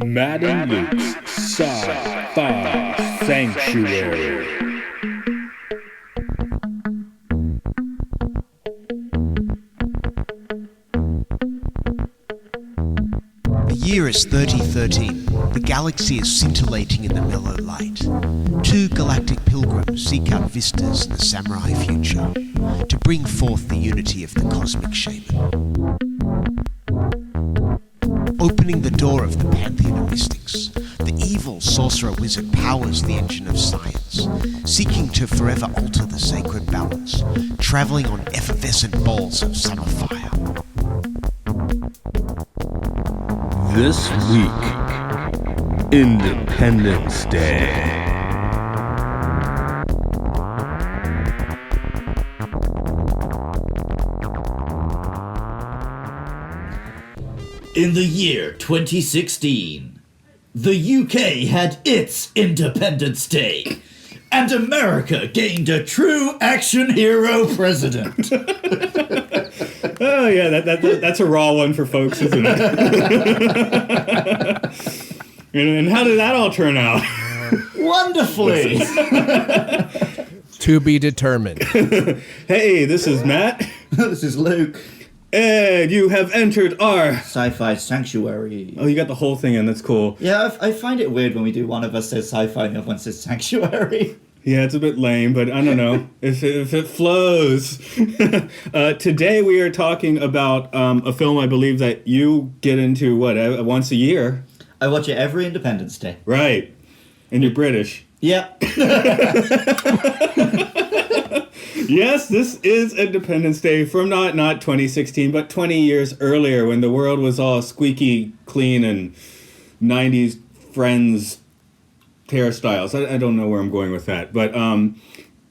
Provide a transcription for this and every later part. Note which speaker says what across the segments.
Speaker 1: Matt and Luke's Sci-Fi Sanctuary.
Speaker 2: The year is 3013. The galaxy is scintillating in the mellow light. Two galactic pilgrims seek out vistas in the samurai future to bring forth the unity of the cosmic shaman. Opening the door of the pantheon of mystics, the evil sorcerer wizard powers the engine of science, seeking to forever alter the sacred balance, traveling on effervescent balls of summer fire.
Speaker 1: This week, Independence Day.
Speaker 3: In the year 2016, the UK had its Independence Day, and America gained a true action hero president.
Speaker 1: Oh yeah, that's a raw one for folks, isn't it? and how did that all turn out?
Speaker 3: Wonderfully.
Speaker 4: To be determined.
Speaker 1: Hey, this is Matt.
Speaker 3: This is Luke.
Speaker 1: And you have entered our
Speaker 3: Sci-Fi Sanctuary.
Speaker 1: Oh, you got the whole thing in. That's cool.
Speaker 3: Yeah, I find it weird when we do one of us says sci-fi and the other one says sanctuary.
Speaker 1: Yeah, it's a bit lame, but I don't know if it flows. Today we are talking about a film I believe that you get into, once a year?
Speaker 3: I watch it every Independence Day.
Speaker 1: Right. And you're British.
Speaker 3: Yeah.
Speaker 1: Yes, this is Independence Day from not 2016, but 20 years earlier when the world was all squeaky clean and 90s Friends hairstyles. I don't know where I'm going with that. But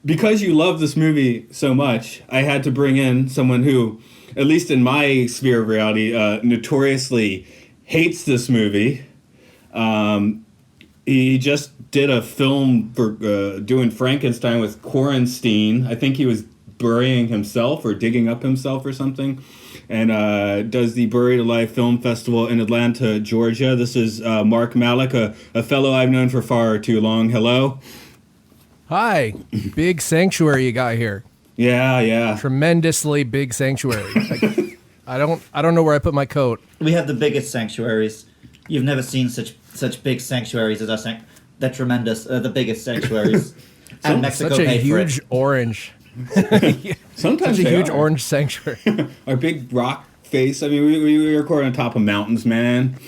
Speaker 1: because you love this movie so much, I had to bring in someone who, at least in my sphere of reality, notoriously hates this movie. He just did a film for doing Frankenstein with Quaranstein. I think he was burying himself or digging up himself or something. And does the Buried Alive Film Festival in Atlanta, Georgia. This is Mark Malek, a fellow I've known for far too long. Hello.
Speaker 4: Hi. Big sanctuary you got here.
Speaker 1: Yeah.
Speaker 4: Tremendously big sanctuary. I don't know where I put my coat.
Speaker 3: We have the biggest sanctuaries. You've never seen such big sanctuaries as us. They're tremendous. The biggest sanctuaries. And Mexico
Speaker 4: Such a
Speaker 3: paid for it.
Speaker 4: huge orange.
Speaker 1: Sometimes
Speaker 4: Such a huge
Speaker 1: are.
Speaker 4: orange sanctuary.
Speaker 1: Our big rock face. I mean, we record on top of mountains, man.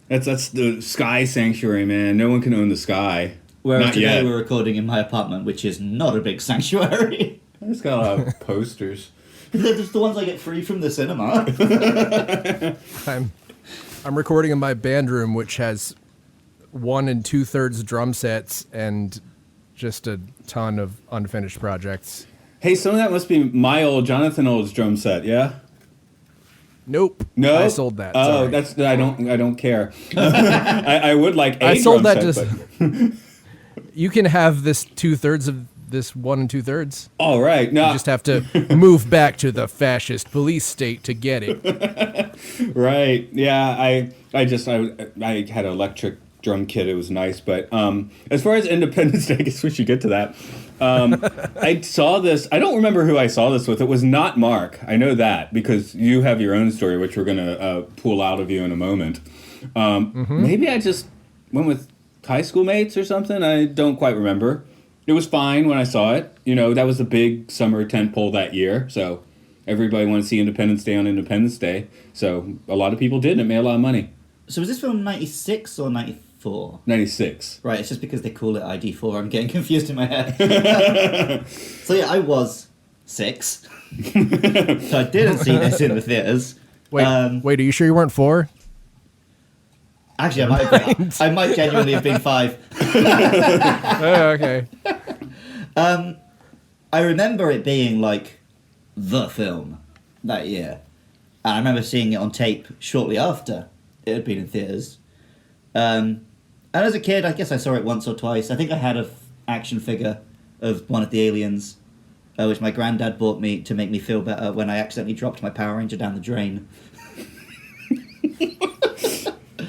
Speaker 1: That's the sky sanctuary, man. No one can own the sky.
Speaker 3: Whereas
Speaker 1: Not
Speaker 3: today
Speaker 1: yet.
Speaker 3: we're recording in my apartment, which is not a big sanctuary.
Speaker 1: It's got a lot of posters.
Speaker 3: They're just the ones I get free from the cinema.
Speaker 4: I'm recording in my band room, which has 1 2/3 drum sets and just a ton of unfinished projects.
Speaker 1: Hey, some of that must be my old Jonathan Old's drum set, yeah?
Speaker 4: Nope.
Speaker 1: No,
Speaker 4: I sold that.
Speaker 1: Oh,
Speaker 4: sorry.
Speaker 1: I don't care. I would like a
Speaker 4: I sold
Speaker 1: drum
Speaker 4: that
Speaker 1: set,
Speaker 4: just.
Speaker 1: but...
Speaker 4: You can have this 2/3 of this 1 2/3.
Speaker 1: All right, no,
Speaker 4: You just have to move back to the fascist police state to get it.
Speaker 1: right, yeah. I had an electric drum kit. It was nice, but as far as Independence Day, I guess we should get to that. I saw this. I don't remember who I saw this with. It was not Mark. I know that because you have your own story, which we're gonna pull out of you in a moment. Maybe I just went with high school mates or something. I don't quite remember. It was fine when I saw it. You know, that was a big summer tentpole that year, so everybody wanted to see Independence Day on Independence Day. So a lot of people did, and it made a lot of money.
Speaker 3: So was this film 96 or 94?
Speaker 1: 96.
Speaker 3: Right, it's just because they call it ID4. I'm getting confused in my head. So yeah, I was 6. So I didn't see this in the theaters.
Speaker 4: Wait, are you sure you weren't 4?
Speaker 3: Actually, I might genuinely have been 5.
Speaker 4: Oh, okay.
Speaker 3: I remember it being like the film that year. And I remember seeing it on tape shortly after it had been in theaters. And as a kid, I guess I saw it once or twice. I think I had an action figure of one of the aliens, which my granddad bought me to make me feel better when I accidentally dropped my Power Ranger down the drain.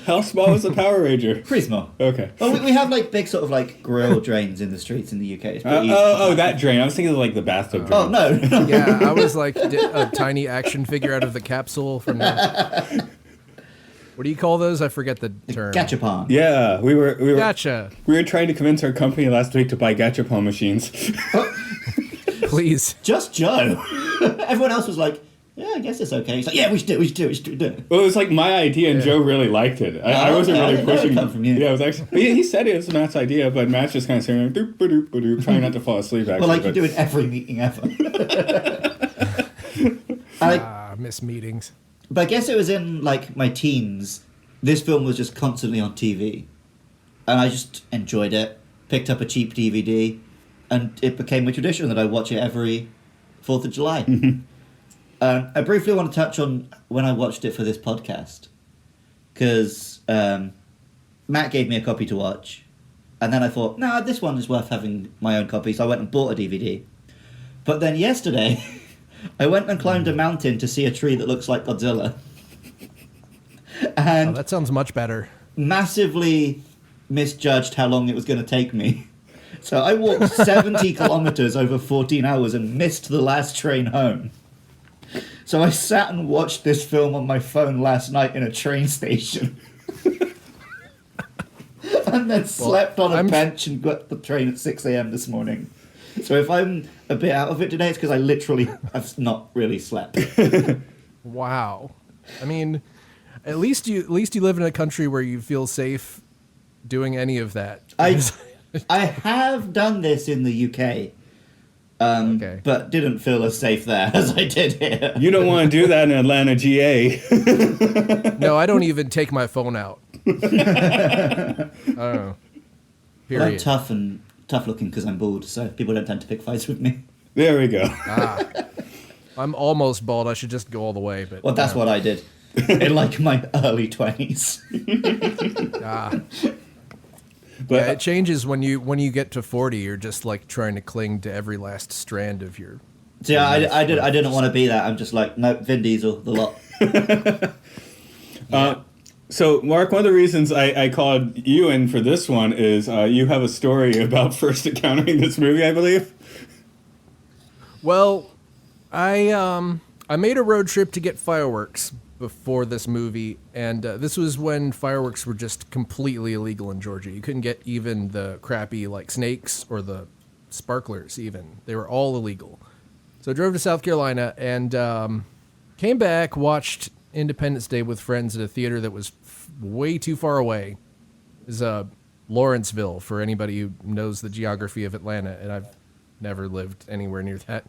Speaker 1: How small was the Power Ranger?
Speaker 3: Pretty small.
Speaker 1: Okay.
Speaker 3: Well, we have like big sort of like grill drains in the streets in the UK. It's pretty easy to
Speaker 1: Oh,
Speaker 3: find.
Speaker 1: that drain. I was thinking of like the bathtub drain.
Speaker 3: Oh no.
Speaker 4: Yeah, I was like a tiny action figure out of the capsule from the... What do you call those? I forget the term.
Speaker 3: Gachapon.
Speaker 1: Yeah, we were
Speaker 4: Gotcha.
Speaker 1: we were trying to convince our company last week to buy gachapon machines.
Speaker 4: Please.
Speaker 3: Just Joe. Everyone else was like, yeah, I guess it's okay. He's like, yeah, we should do it.
Speaker 1: Well, it was like my idea, and Joe really liked it. I wasn't
Speaker 3: okay. I
Speaker 1: really
Speaker 3: didn't know it
Speaker 1: pushing.
Speaker 3: come from you.
Speaker 1: Yeah, it was actually. He said it was Matt's idea, but Matt's just kind of sitting there, doop, ba-doop, ba-doop, trying not to fall asleep. Actually,
Speaker 3: Well, like you
Speaker 1: but-
Speaker 3: do in every meeting ever.
Speaker 4: Miss meetings.
Speaker 3: But I guess it was in like my teens. This film was just constantly on TV, and I just enjoyed it. Picked up a cheap DVD, and it became a tradition that I watch it every 4th of July. I briefly want to touch on when I watched it for this podcast, because Matt gave me a copy to watch, and then I thought, nah, this one is worth having my own copy, so I went and bought a DVD. But then yesterday, I went and climbed a mountain to see a tree that looks like Godzilla. And
Speaker 4: That sounds much better.
Speaker 3: massively misjudged how long it was going to take me. So I walked 70 kilometers over 14 hours and missed the last train home. So I sat and watched this film on my phone last night in a train station. And then slept on a bench and got the train at 6 a.m. this morning. So if I'm a bit out of it today, it's because I literally have not really slept.
Speaker 4: Wow. I mean, at least you live in a country where you feel safe doing any of that.
Speaker 3: I have done this in the UK,
Speaker 4: Okay.
Speaker 3: but didn't feel as safe there as I did here.
Speaker 1: You don't want to do that in Atlanta, GA.
Speaker 4: No, I don't even take my phone out. I don't know.
Speaker 3: Well, I'm
Speaker 4: Period.
Speaker 3: tough looking because I'm bald, so people don't tend to pick fights with me.
Speaker 1: There we go.
Speaker 4: I'm almost bald. I should just go all the way. But
Speaker 3: Well, that's what I did in like my early 20s.
Speaker 1: But
Speaker 4: Yeah, it changes when you get to 40. You're just like trying to cling to every last strand of your.
Speaker 3: So yeah, I didn't want to be that. I'm just like, nope, Vin Diesel, the lot.
Speaker 1: So, Mark, one of the reasons I called you in for this one is you have a story about first encountering this movie, I believe.
Speaker 4: Well, I made a road trip to get fireworks before this movie, and this was when fireworks were just completely illegal in Georgia. You couldn't get even the crappy like snakes or the sparklers even. They were all illegal. So I drove to South Carolina and came back, watched Independence Day with friends at a theater that was way too far away. It was Lawrenceville, for anybody who knows the geography of Atlanta, and I've never lived anywhere near that.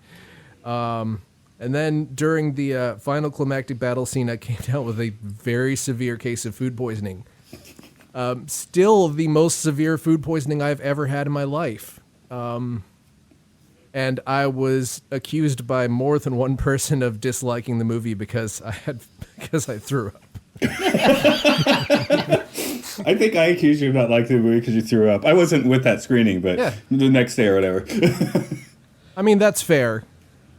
Speaker 4: And then during the final climactic battle scene, I came down with a very severe case of food poisoning. Still the most severe food poisoning I've ever had in my life. And I was accused by more than one person of disliking the movie because I threw up.
Speaker 1: I think I accused you of not liking the movie because you threw up. I wasn't with that screening, but
Speaker 4: Yeah.
Speaker 1: the next day or whatever.
Speaker 4: I mean, that's fair,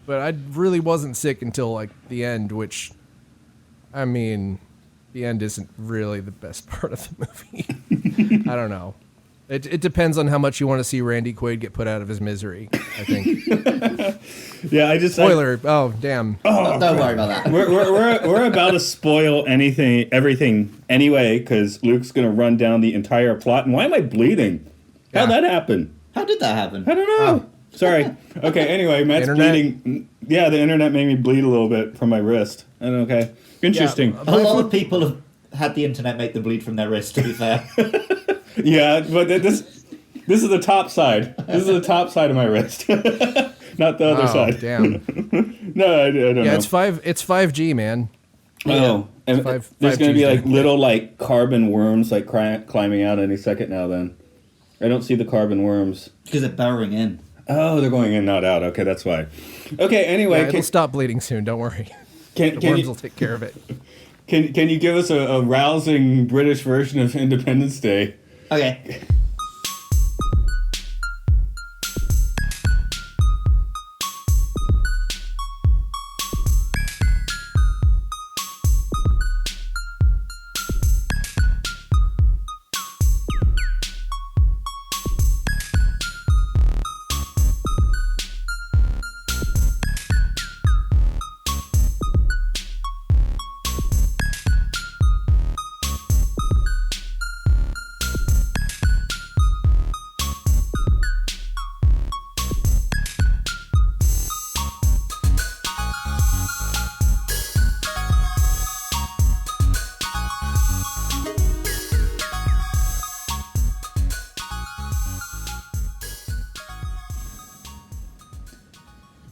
Speaker 4: but I really wasn't sick until like the end, which, I mean, the end isn't really the best part of the movie. I don't know. It depends on how much you want to see Randy Quaid get put out of his misery, I think.
Speaker 1: Yeah,
Speaker 4: Spoiler. Oh, damn.
Speaker 3: Don't worry about that.
Speaker 1: We're about to spoil everything anyway, because Luke's going to run down the entire plot. And why am I bleeding? How'd that happen?
Speaker 3: How did that happen?
Speaker 1: I don't know. Sorry. Okay, anyway, Matt's
Speaker 4: Internet?
Speaker 1: bleeding. Yeah, the internet made me bleed a little bit from my wrist. Okay. Interesting.
Speaker 3: A lot of people have had the internet make them bleed from their wrist, to be fair.
Speaker 1: Yeah, but this is the top side. This is the top side of my wrist. Not the other side.
Speaker 4: Damn.
Speaker 1: No, I don't know.
Speaker 4: Yeah, it's 5G, man.
Speaker 1: Oh, and
Speaker 4: Five-
Speaker 1: there's going to be
Speaker 4: 5G's
Speaker 1: like little like carbon worms like climbing out any second now. Then I don't see the carbon worms.
Speaker 3: Because they're burrowing in.
Speaker 1: Oh, they're going in, not out. Okay, that's why. Okay, anyway,
Speaker 4: Yeah, it'll stop bleeding soon. Don't worry.
Speaker 1: can
Speaker 4: The worms
Speaker 1: you
Speaker 4: will take care of it.
Speaker 1: can you give us a rousing British version of Independence Day?
Speaker 3: Okay.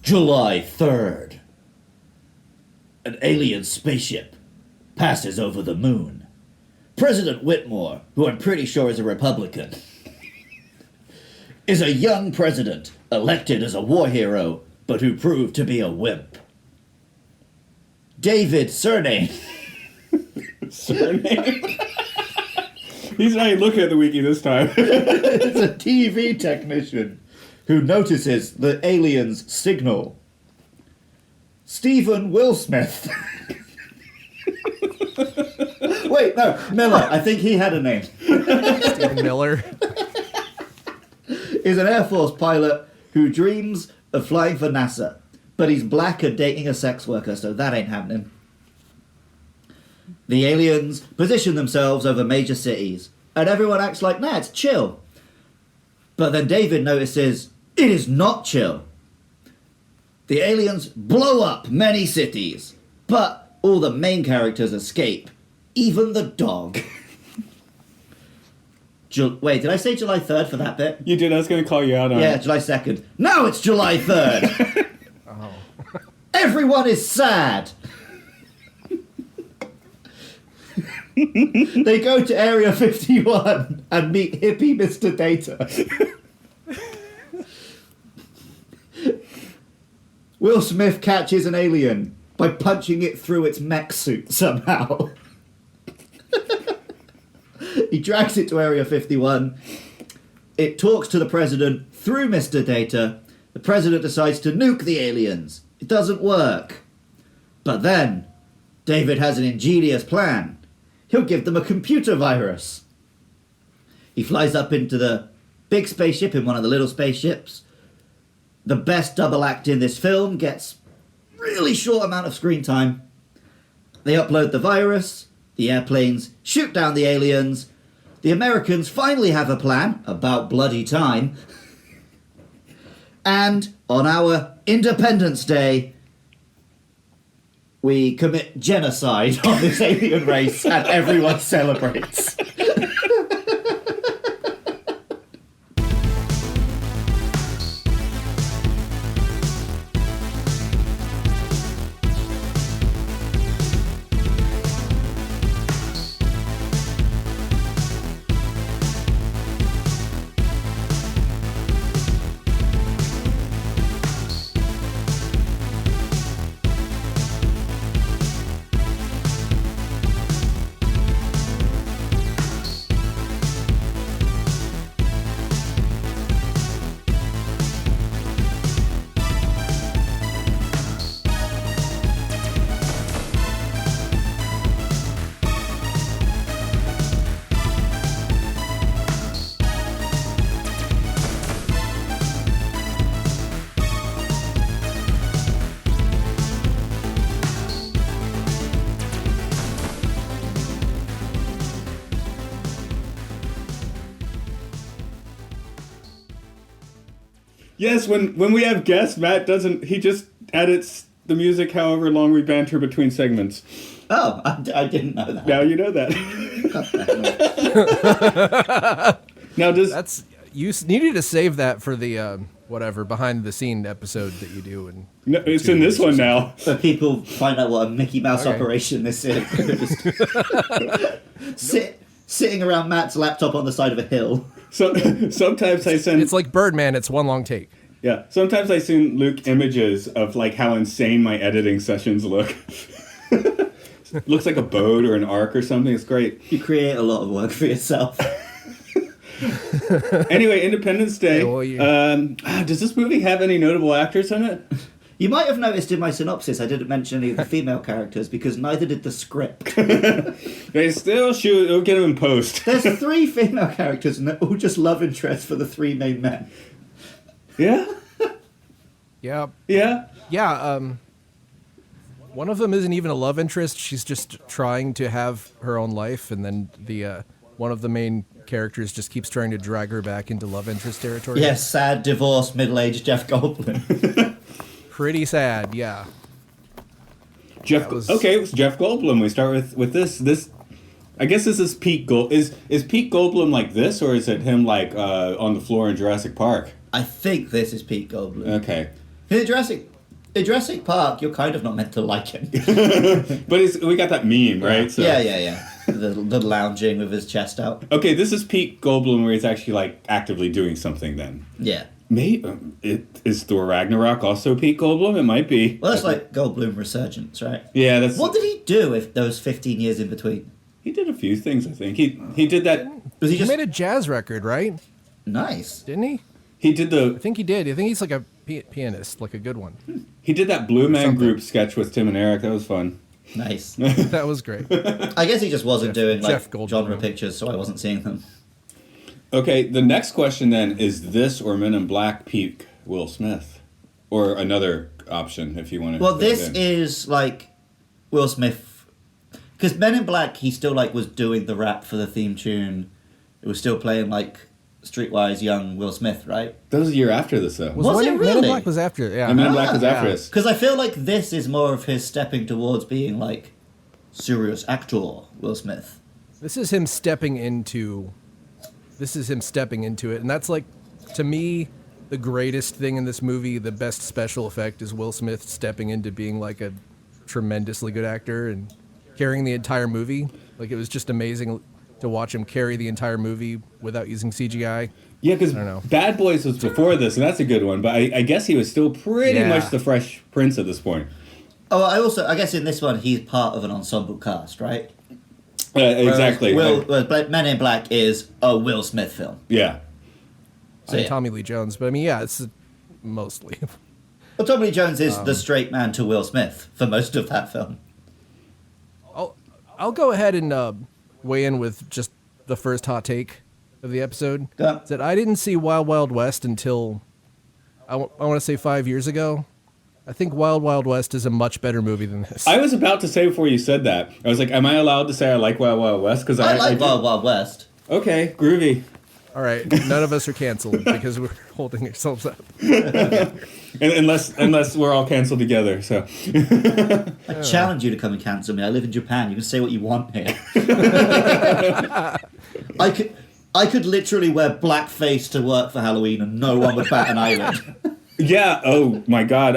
Speaker 3: July 3rd. An alien spaceship passes over the moon. President Whitmore, who I'm pretty sure is a Republican, is a young president elected as a war hero, but who proved to be a wimp. David Surname.
Speaker 1: Surname? He's not looking at the wiki this time.
Speaker 3: It's a TV technician who notices the alien's signal. Stephen Will Smith. Wait, no, Miller. I think he had a name.
Speaker 4: Stephen Miller.
Speaker 3: Is an Air Force pilot who dreams of flying for NASA, but he's black and dating a sex worker, so that ain't happening. The aliens position themselves over major cities, and everyone acts like, nah, it's chill. But then David notices it is not chill. The aliens blow up many cities, but all the main characters escape, even the dog. Wait, did I say July 3rd for that bit?
Speaker 1: You did. I was going to call you out on it.
Speaker 3: Yeah, July 2nd. Now it's July 3rd.
Speaker 4: Oh.
Speaker 3: Everyone is sad. They go to Area 51 and meet hippie Mr. Data. Will Smith catches an alien by punching it through its mech suit somehow. He drags it to Area 51. It talks to the president through Mr. Data. The president decides to nuke the aliens. It doesn't work. But then, David has an ingenious plan. He'll give them a computer virus. He flies up into the big spaceship in one of the little spaceships. The best double act in this film gets really short amount of screen time. They upload the virus. The airplanes shoot down the aliens. The Americans finally have a plan, about bloody time. And on our Independence Day, we commit genocide on this alien race and everyone celebrates.
Speaker 1: Yes, when we have guests, Matt doesn't. He just edits the music however long we banter between segments.
Speaker 3: Oh, I didn't know that.
Speaker 1: Now you know that. Now
Speaker 4: That's you needed to save that for the whatever behind the scene episode that you do, and
Speaker 1: no, it's in this one now.
Speaker 3: So people find out what a Mickey Mouse operation this is. Sitting around Matt's laptop on the side of a hill.
Speaker 1: So sometimes I send.
Speaker 4: It's like Birdman. It's one long take.
Speaker 1: Yeah, sometimes I send Luke images of like how insane my editing sessions look. Looks like a boat or an arc or something. It's great.
Speaker 3: You create a lot of work for yourself.
Speaker 1: Anyway, Independence Day.
Speaker 4: Yeah, well,
Speaker 1: does this movie have any notable actors in it?
Speaker 3: You might have noticed in my synopsis I didn't mention any of the female characters because neither did the script.
Speaker 1: They still shoot. They'll get them in post.
Speaker 3: There's 3 female characters and they're all just love interests for the 3 main men.
Speaker 1: Yeah.
Speaker 4: Yeah.
Speaker 1: Yeah.
Speaker 4: Yeah. One of them isn't even a love interest. She's just trying to have her own life, and then the one of the main characters just keeps trying to drag her back into love interest territory.
Speaker 3: Yes, sad, divorced, middle-aged Jeff Goldblum.
Speaker 4: Pretty sad, yeah.
Speaker 1: Okay, it was Jeff Goldblum. We start with this. This, I guess this is Pete Is Pete Goldblum like this, or is it him like on the floor in Jurassic Park?
Speaker 3: I think this is Pete Goldblum.
Speaker 1: Okay.
Speaker 3: In Jurassic in Jurassic Park, you're kind of not meant to like him.
Speaker 1: But we got that meme, right? So.
Speaker 3: Yeah. The lounging with his chest out.
Speaker 1: Okay, this is Pete Goldblum where he's actually like actively doing something then.
Speaker 3: Yeah.
Speaker 1: Is Thor Ragnarok also Pete Goldblum? It might be.
Speaker 3: Well, that's like Goldblum Resurgence, right?
Speaker 1: Yeah, that's...
Speaker 3: What did he do if those 15 years in between?
Speaker 1: He did a few things, I think. He did that...
Speaker 3: Was
Speaker 4: He made a jazz record, right?
Speaker 3: Nice.
Speaker 4: Didn't he?
Speaker 1: He did
Speaker 4: I
Speaker 1: the...
Speaker 4: think he did. I think he's like a pianist, like a good one.
Speaker 1: He did that Blue Man
Speaker 4: Something.
Speaker 1: Group sketch with Tim and Eric. That was fun.
Speaker 3: Nice.
Speaker 4: That was great.
Speaker 3: I guess he just wasn't doing like
Speaker 4: Jeff Goldblum.
Speaker 3: genre pictures, so I wasn't seeing them.
Speaker 1: Okay, the next question then is this or Men in Black peak Will Smith? Or another option if you want to...
Speaker 3: Well, this is like Will Smith, because Men in Black, he still like was doing the rap for the theme tune. It was still playing like Streetwise young Will Smith, right?
Speaker 1: That was a year after this, though.
Speaker 3: Was it
Speaker 4: Men in
Speaker 3: really?
Speaker 4: Black was after, yeah.
Speaker 1: And Men in Black was after
Speaker 4: yeah.
Speaker 1: this.
Speaker 3: Because I feel like this is more of his stepping towards being like serious actor Will Smith.
Speaker 4: This is him stepping into it, and that's like, to me, the greatest thing in this movie, the best special effect is Will Smith stepping into being like a tremendously good actor and carrying the entire movie. Like, it was just amazing to watch him carry the entire movie without using CGI.
Speaker 1: Yeah, because
Speaker 4: I don't know.
Speaker 1: Bad Boys was before this, and that's a good one. But I guess he was still pretty
Speaker 4: Yeah.
Speaker 1: much the Fresh Prince at this point.
Speaker 3: Oh, I guess in this one he's part of an ensemble cast, right?
Speaker 1: Exactly.
Speaker 3: Whereas Men in Black is a Will Smith film.
Speaker 1: Yeah.
Speaker 3: So,
Speaker 4: And
Speaker 3: yeah.
Speaker 4: Tommy Lee Jones, but I mean, yeah, it's mostly.
Speaker 3: Well, Tommy Lee Jones is the straight man to Will Smith for most of that film.
Speaker 4: I'll go ahead and weigh in with just the first hot take of the episode.
Speaker 3: Yeah.
Speaker 4: That I didn't see Wild Wild West until I want to say 5 years ago. I think Wild Wild West is a much better movie than this.
Speaker 1: I was about to say before you said that, I was like, am I allowed to say I like Wild Wild West? Because
Speaker 3: I like
Speaker 1: do.
Speaker 3: Wild Wild West.
Speaker 1: Okay, groovy.
Speaker 4: All right, none of us are canceled because we're holding ourselves up.
Speaker 1: Unless we're all canceled together. So
Speaker 3: I challenge you to come and cancel me. I live in Japan. You can say what you want here. I could literally wear blackface to work for Halloween and no one would bat an eyelid.
Speaker 1: yeah. Oh my God.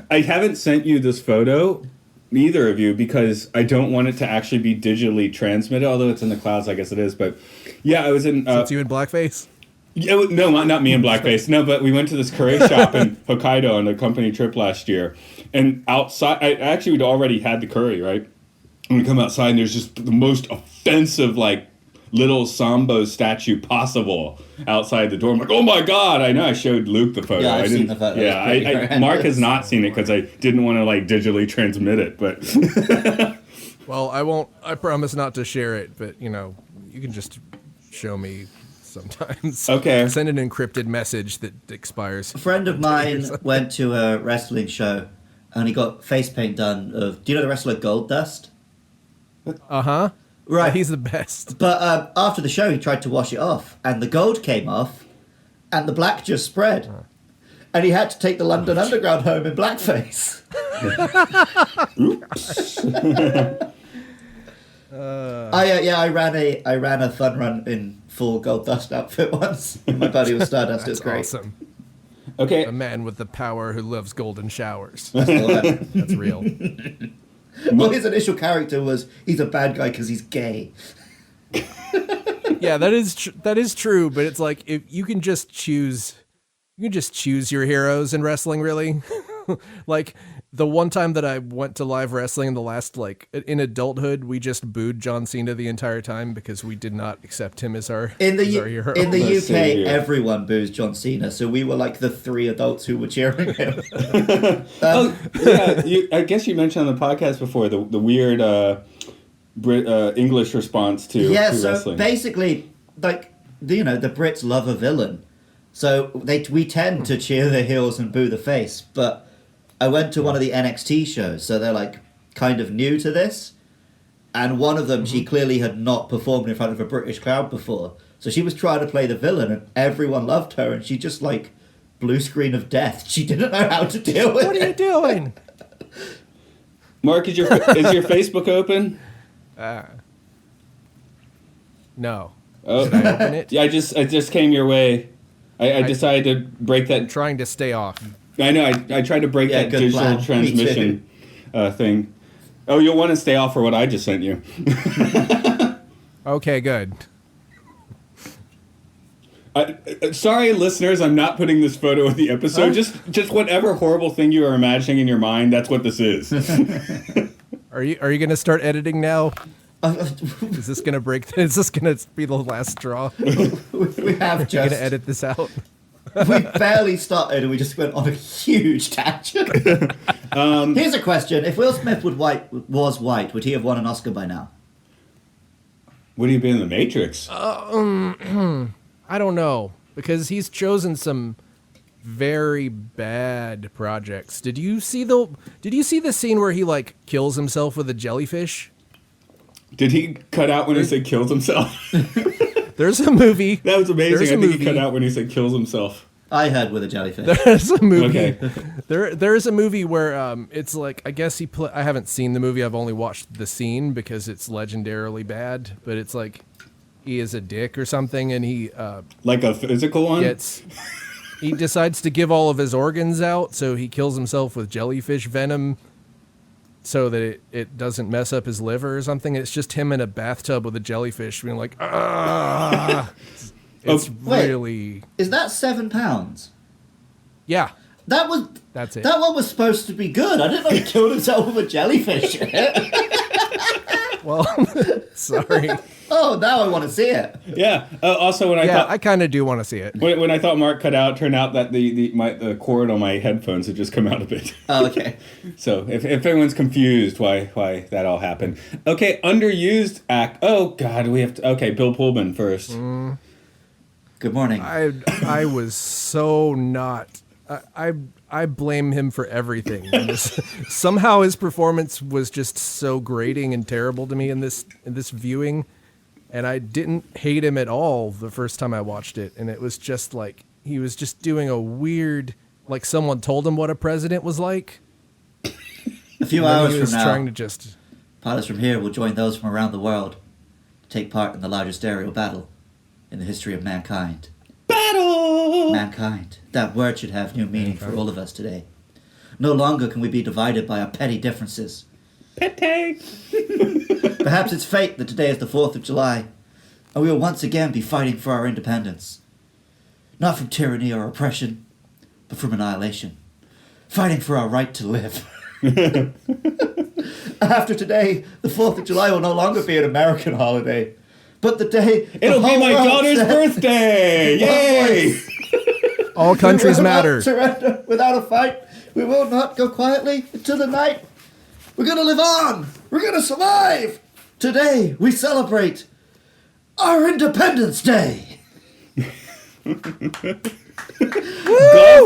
Speaker 1: I haven't sent you this photo, neither of you, because I don't want it to actually be digitally transmitted. Although it's in the clouds, I guess it is. But yeah, I was in.
Speaker 4: Since you in blackface?
Speaker 1: Yeah, no, not me in blackface. No, but we went to this curry shop in Hokkaido on a company trip last year, and outside, we'd already had the curry, right? And we come outside, and there's just the most offensive, like, little Sambo statue possible outside the door. I'm like, oh my God! I know. I showed Luke the photo.
Speaker 3: Yeah, I've
Speaker 1: I
Speaker 3: seen
Speaker 1: didn't,
Speaker 3: the photo.
Speaker 1: Yeah,
Speaker 3: It's pretty horrendous.
Speaker 1: Mark has not seen it because I didn't want to like digitally transmit it, but.
Speaker 4: Well, I won't. I promise not to share it, but you can just show me sometimes.
Speaker 1: Okay.
Speaker 4: Send an encrypted message that expires.
Speaker 3: A friend of mine went to a wrestling show and he got face paint done of... Do you know the wrestler Goldust?
Speaker 4: Uh-huh.
Speaker 3: Right.
Speaker 4: He's the best.
Speaker 3: But after the show, he tried to wash it off, and the gold came off, and the black just spread. And he had to take the London Underground home in blackface. I ran a fun run in full Gold Dust outfit once. My buddy was Stardust. It was great.
Speaker 4: Awesome.
Speaker 1: Okay.
Speaker 4: A man with the power who loves golden showers.
Speaker 3: Well,
Speaker 4: That's real.
Speaker 3: his initial character was he's a bad guy because he's gay.
Speaker 4: Yeah, that is true, but it's like if you can just choose your heroes in wrestling, really. Like the one time that I went to live wrestling in the last, like in adulthood, we just booed John Cena the entire time because we did not accept him as our hero.
Speaker 3: In the
Speaker 1: Let's see
Speaker 3: UK,
Speaker 1: here.
Speaker 3: everyone boos John Cena, so we were like the three adults who were cheering him.
Speaker 1: Yeah, I guess you mentioned on the podcast before the weird English response to
Speaker 3: So
Speaker 1: wrestling.
Speaker 3: basically, like the Brits love a villain, so we tend to cheer the heels and boo the face. But I went to one of the NXT shows, so they're like kind of new to this, and one of them she clearly had not performed in front of a British crowd before, so she was trying to play the villain, and everyone loved her, and she just like blue screen of death. She didn't know how to deal with
Speaker 4: What are you
Speaker 3: it.
Speaker 4: doing?
Speaker 1: Mark, is your Facebook open?
Speaker 4: No.
Speaker 1: Oh,
Speaker 4: Should I open it?
Speaker 1: yeah. I just came your way. I decided to break
Speaker 4: I'm
Speaker 1: that.
Speaker 4: trying to stay off.
Speaker 1: I know. I tried to break that
Speaker 3: good
Speaker 1: digital
Speaker 3: plan. Me
Speaker 1: transmission thing. Oh, you'll want to stay off for what I just sent you.
Speaker 4: Okay, good.
Speaker 1: Sorry, listeners, I'm not putting this photo in the episode. Just whatever horrible thing you are imagining in your mind, that's what this is.
Speaker 4: Are you going to start editing now? Is this going to break? Is this going to be the last straw?
Speaker 3: We have
Speaker 4: You're
Speaker 3: just...
Speaker 4: going to edit this out?
Speaker 3: We barely started and we just went on a huge tangent. Here's a question. If Will Smith was white, would he have won an Oscar by now?
Speaker 1: Would he be in The Matrix?
Speaker 4: I don't know, because he's chosen some very bad projects. Did you see the scene where he like kills himself with a jellyfish?
Speaker 1: Did he cut out when he said kills himself?
Speaker 4: There's a movie.
Speaker 1: That was amazing. I think he cut
Speaker 4: movie.
Speaker 1: out when he said kills himself.
Speaker 3: I heard with a jellyfish.
Speaker 4: There's a movie.
Speaker 1: Okay.
Speaker 4: There's a movie where it's like, I guess I haven't seen the movie. I've only watched the scene because it's legendarily bad. But it's like he is a dick or something, and he
Speaker 1: Like a physical one?
Speaker 4: he decides to give all of his organs out, so he kills himself with jellyfish venom so that it doesn't mess up his liver or something. It's just him in a bathtub with a jellyfish being like, ah. It's
Speaker 3: Wait.
Speaker 4: really...
Speaker 3: Is that £7?
Speaker 4: Yeah.
Speaker 3: That's
Speaker 4: it.
Speaker 3: That one was supposed to be good. I didn't know he killed himself with a jellyfish.
Speaker 4: Well, sorry.
Speaker 3: Oh, now I want to see it.
Speaker 1: Yeah. Also, when I
Speaker 4: Yeah,
Speaker 1: thought...
Speaker 4: I kind of do want to see it.
Speaker 1: When I thought Mark cut out, turned out that the cord on my headphones had just come out a bit.
Speaker 3: Oh, okay.
Speaker 1: So if anyone's confused why that all happened. Okay, underused act. Oh, God, we have to... Okay, Bill Pullman first.
Speaker 3: Good morning.
Speaker 4: I was so not... I blame him for everything. Somehow his performance was just so grating and terrible to me in this viewing, and I didn't hate him at all the first time I watched it. And it was just like he was just doing a weird, like someone told him what a president was like.
Speaker 3: A few hours
Speaker 4: he was
Speaker 3: from now,
Speaker 4: trying to just...
Speaker 3: pilots from here will join those from around the world to take part in the largest aerial battle in the history of mankind.
Speaker 1: Battle!
Speaker 3: Mankind. That word should have new meaning for all of us today. No longer can we be divided by our petty differences.
Speaker 1: Pete!
Speaker 3: Perhaps it's fate that today is the 4th of July, and we will once again be fighting for our independence. Not from tyranny or oppression, but from annihilation. Fighting for our right to live. After today, the 4th of July will no longer be an American holiday, but the day...
Speaker 1: It'll be my daughter's birthday! Yay!
Speaker 4: All countries
Speaker 3: We will
Speaker 4: matter.
Speaker 3: not surrender without a fight. We will not go quietly into the night. We're going to live on. We're going to survive. Today, we celebrate our Independence Day.
Speaker 1: Golf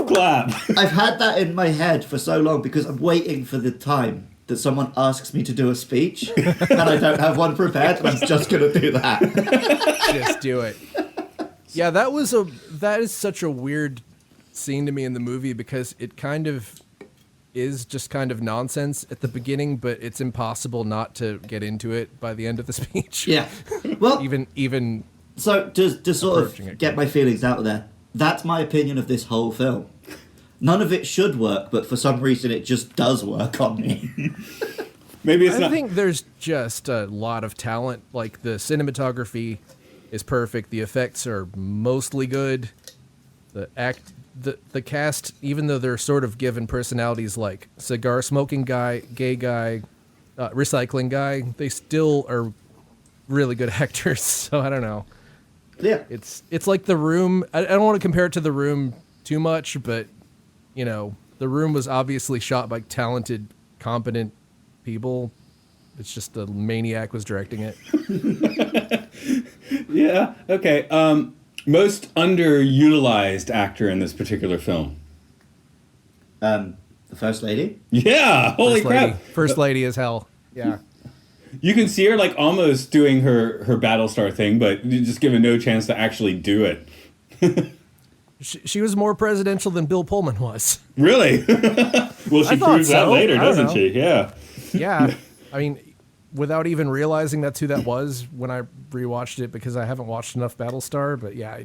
Speaker 1: clap!
Speaker 3: I've had that in my head for so long because I'm waiting for the time that someone asks me to do a speech and I don't have one prepared and I'm just going to do that.
Speaker 4: Just do it. Yeah, that is such a weird scene to me in the movie because it kind of is just kind of nonsense at the beginning, but it's impossible not to get into it by the end of the speech.
Speaker 3: Yeah. Well,
Speaker 4: even
Speaker 3: so to sort
Speaker 4: approaching
Speaker 3: of
Speaker 4: it.
Speaker 3: get my feelings out there, that's my opinion of this whole film. None of it should work, but for some reason it just does work on me.
Speaker 1: Maybe it's
Speaker 4: I
Speaker 1: not...
Speaker 4: think there's just a lot of talent. Like the cinematography is perfect. The effects are mostly good. The cast, even though they're sort of given personalities like cigar smoking guy, gay guy, recycling guy, they still are really good actors. So I don't know.
Speaker 3: Yeah.
Speaker 4: It's like The Room. I don't want to compare it to The Room too much, but you know, The Room was obviously shot by talented, competent people. It's just the maniac was directing it.
Speaker 1: Yeah, okay. Most underutilized actor in this particular film?
Speaker 3: The First Lady?
Speaker 1: Yeah, holy crap.
Speaker 4: First lady as hell. Yeah.
Speaker 1: You can see her like almost doing her Battlestar thing, but you're just given no chance to actually do it.
Speaker 4: She was more presidential than Bill Pullman was.
Speaker 1: Really? Well, she
Speaker 4: I thought
Speaker 1: proves that
Speaker 4: so.
Speaker 1: later,
Speaker 4: I don't
Speaker 1: doesn't
Speaker 4: know.
Speaker 1: she? Yeah.
Speaker 4: Yeah. I mean, without even realizing that's who that was when I rewatched it because I haven't watched enough Battlestar, but yeah.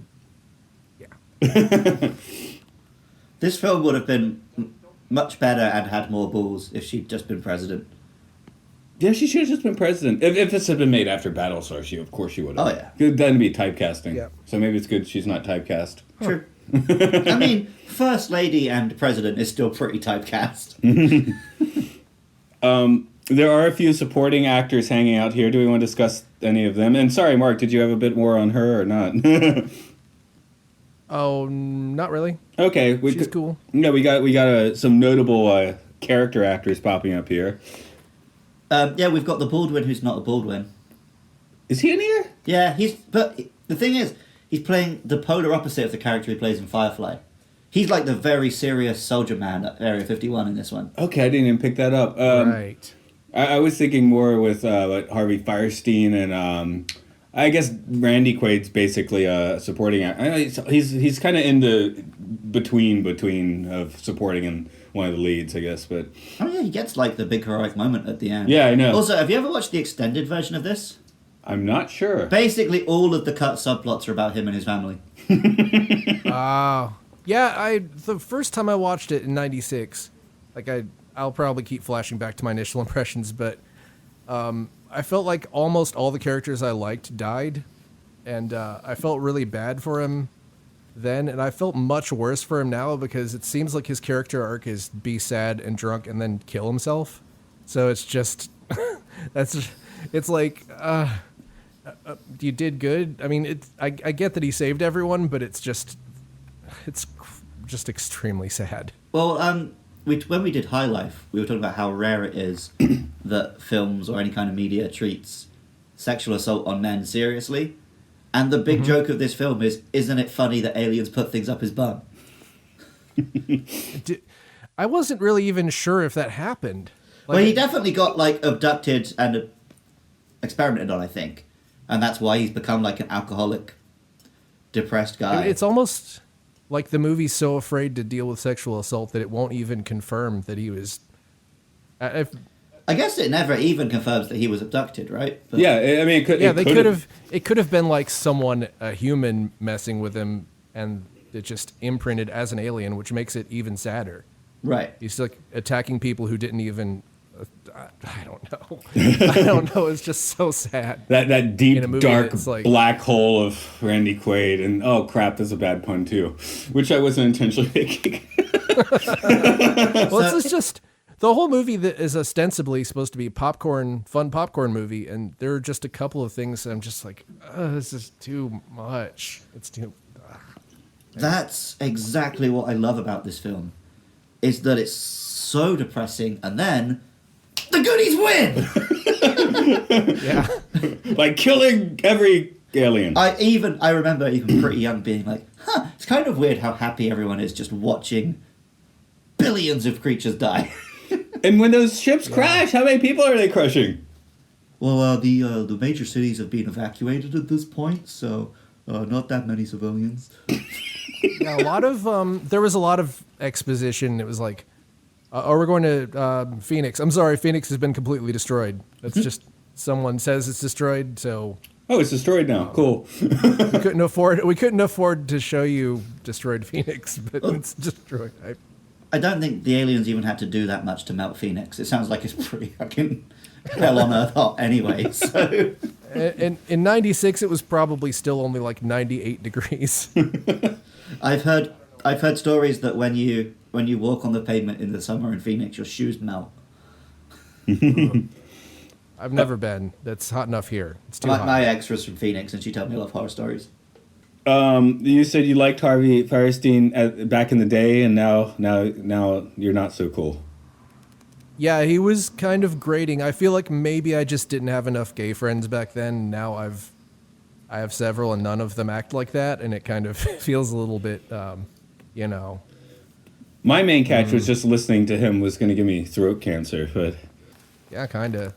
Speaker 3: The This film would have been much better and had more balls if she'd just been president.
Speaker 1: Yeah, she should have just been president. If this had been made after Battlestar, of course she would have.
Speaker 3: Oh, yeah.
Speaker 1: Good, that'd be typecasting.
Speaker 4: Yeah.
Speaker 1: So maybe it's good she's not typecast.
Speaker 3: True. I mean, First Lady and President is still pretty typecast.
Speaker 1: There are a few supporting actors hanging out here. Do we want to discuss any of them? And sorry, Mark, did you have a bit more on her or not?
Speaker 4: Oh, not really.
Speaker 1: Okay,
Speaker 4: She's cool.
Speaker 1: Yeah, we got some notable character actors popping up here.
Speaker 3: Yeah, we've got the Baldwin who's not a Baldwin.
Speaker 1: Is he in here?
Speaker 3: Yeah, but the thing is, he's playing the polar opposite of the character he plays in Firefly. He's like the very serious soldier man at Area 51 in this one.
Speaker 1: Okay, I didn't even pick that up.
Speaker 4: Right.
Speaker 1: I was thinking more with like Harvey Fierstein and I guess Randy Quaid's basically a supporting actor. He's kind of in the between of supporting and one of the leads, I guess. But
Speaker 3: Oh yeah, he gets like the big heroic moment at the end.
Speaker 1: yeah, I know.
Speaker 3: Also, have you ever watched the extended version of this?
Speaker 1: I'm not sure.
Speaker 3: Basically, all of the cut subplots are about him and his family.
Speaker 4: Yeah, the first time I watched it in '96, like I'll probably keep flashing back to my initial impressions, but I felt like almost all the characters I liked died, and I felt really bad for him then, and I felt much worse for him now because it seems like his character arc is be sad and drunk and then kill himself. So it's just it's like you did good. I mean, I get that he saved everyone, but it's just extremely sad.
Speaker 3: Well, when we did High Life, we were talking about how rare it is that films or any kind of media treats sexual assault on men seriously. And the big joke of this film is, isn't it funny that aliens put things up his bum?
Speaker 4: I wasn't really even sure if that happened.
Speaker 3: Well, he definitely got, like, abducted and experimented on, I think. And that's why he's become, like, an alcoholic, depressed guy.
Speaker 4: It's almost like the movie's so afraid to deal with sexual assault that it won't even confirm that he was...
Speaker 3: I guess it never even confirms that he was abducted, right? But
Speaker 1: Yeah, I mean,
Speaker 4: it could have been like someone, a human, messing with him, and it just imprinted as an alien, which makes it even sadder.
Speaker 3: Right.
Speaker 4: He's like attacking people who didn't even. I don't know. I don't know. It's just so sad.
Speaker 1: That deep,
Speaker 4: In a movie
Speaker 1: dark
Speaker 4: that's like-
Speaker 1: black hole of Randy Quaid, and oh crap, that's a bad pun too, which I wasn't intentionally making.
Speaker 4: Well, this is just the whole movie that is ostensibly supposed to be fun popcorn movie, and there are just a couple of things that I'm just like, this is too much. It's too.
Speaker 3: That's exactly what I love about this film, is that it's so depressing, and then the goodies win!
Speaker 4: Yeah.
Speaker 1: Like killing every alien.
Speaker 3: I remember even pretty young being like, it's kind of weird how happy everyone is just watching billions of creatures die.
Speaker 1: And when those ships crash, how many people are they crushing?
Speaker 3: Well, the major cities have been evacuated at this point, so not that many civilians.
Speaker 4: Yeah, a lot of there was a lot of exposition. It was like, we're going to Phoenix. I'm sorry, Phoenix has been completely destroyed. That's just someone says it's destroyed, so
Speaker 1: Oh, it's destroyed now. Cool.
Speaker 4: we couldn't afford to show you destroyed Phoenix, but it's destroyed.
Speaker 3: I don't think the aliens even had to do that much to melt Phoenix. It sounds like it's pretty fucking hell on earth hot anyway. So
Speaker 4: In '96, it was probably still only like 98 degrees.
Speaker 3: I've heard stories that when you walk on the pavement in the summer in Phoenix, your shoes melt.
Speaker 4: I've never been. That's hot enough here. It's too hot.
Speaker 3: My ex was from Phoenix, and she told me a lot of horror stories.
Speaker 1: You said you liked Harvey Fierstein back in the day, and now you're not so cool.
Speaker 4: Yeah, he was kind of grating. I feel like maybe I just didn't have enough gay friends back then. Now I have several, and none of them act like that, and it kind of feels a little bit,
Speaker 1: My main catch was just listening to him was going to give me throat cancer, but
Speaker 4: Yeah, kind of.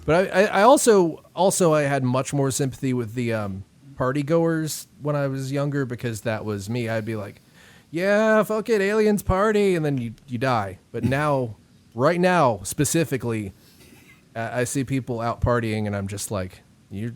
Speaker 1: But
Speaker 4: I also I had much more sympathy with the party goers when I was younger, because that was me. I'd be like, yeah, fuck it, aliens party, and then you die. But now, right now, specifically, I see people out partying, and I'm just like, you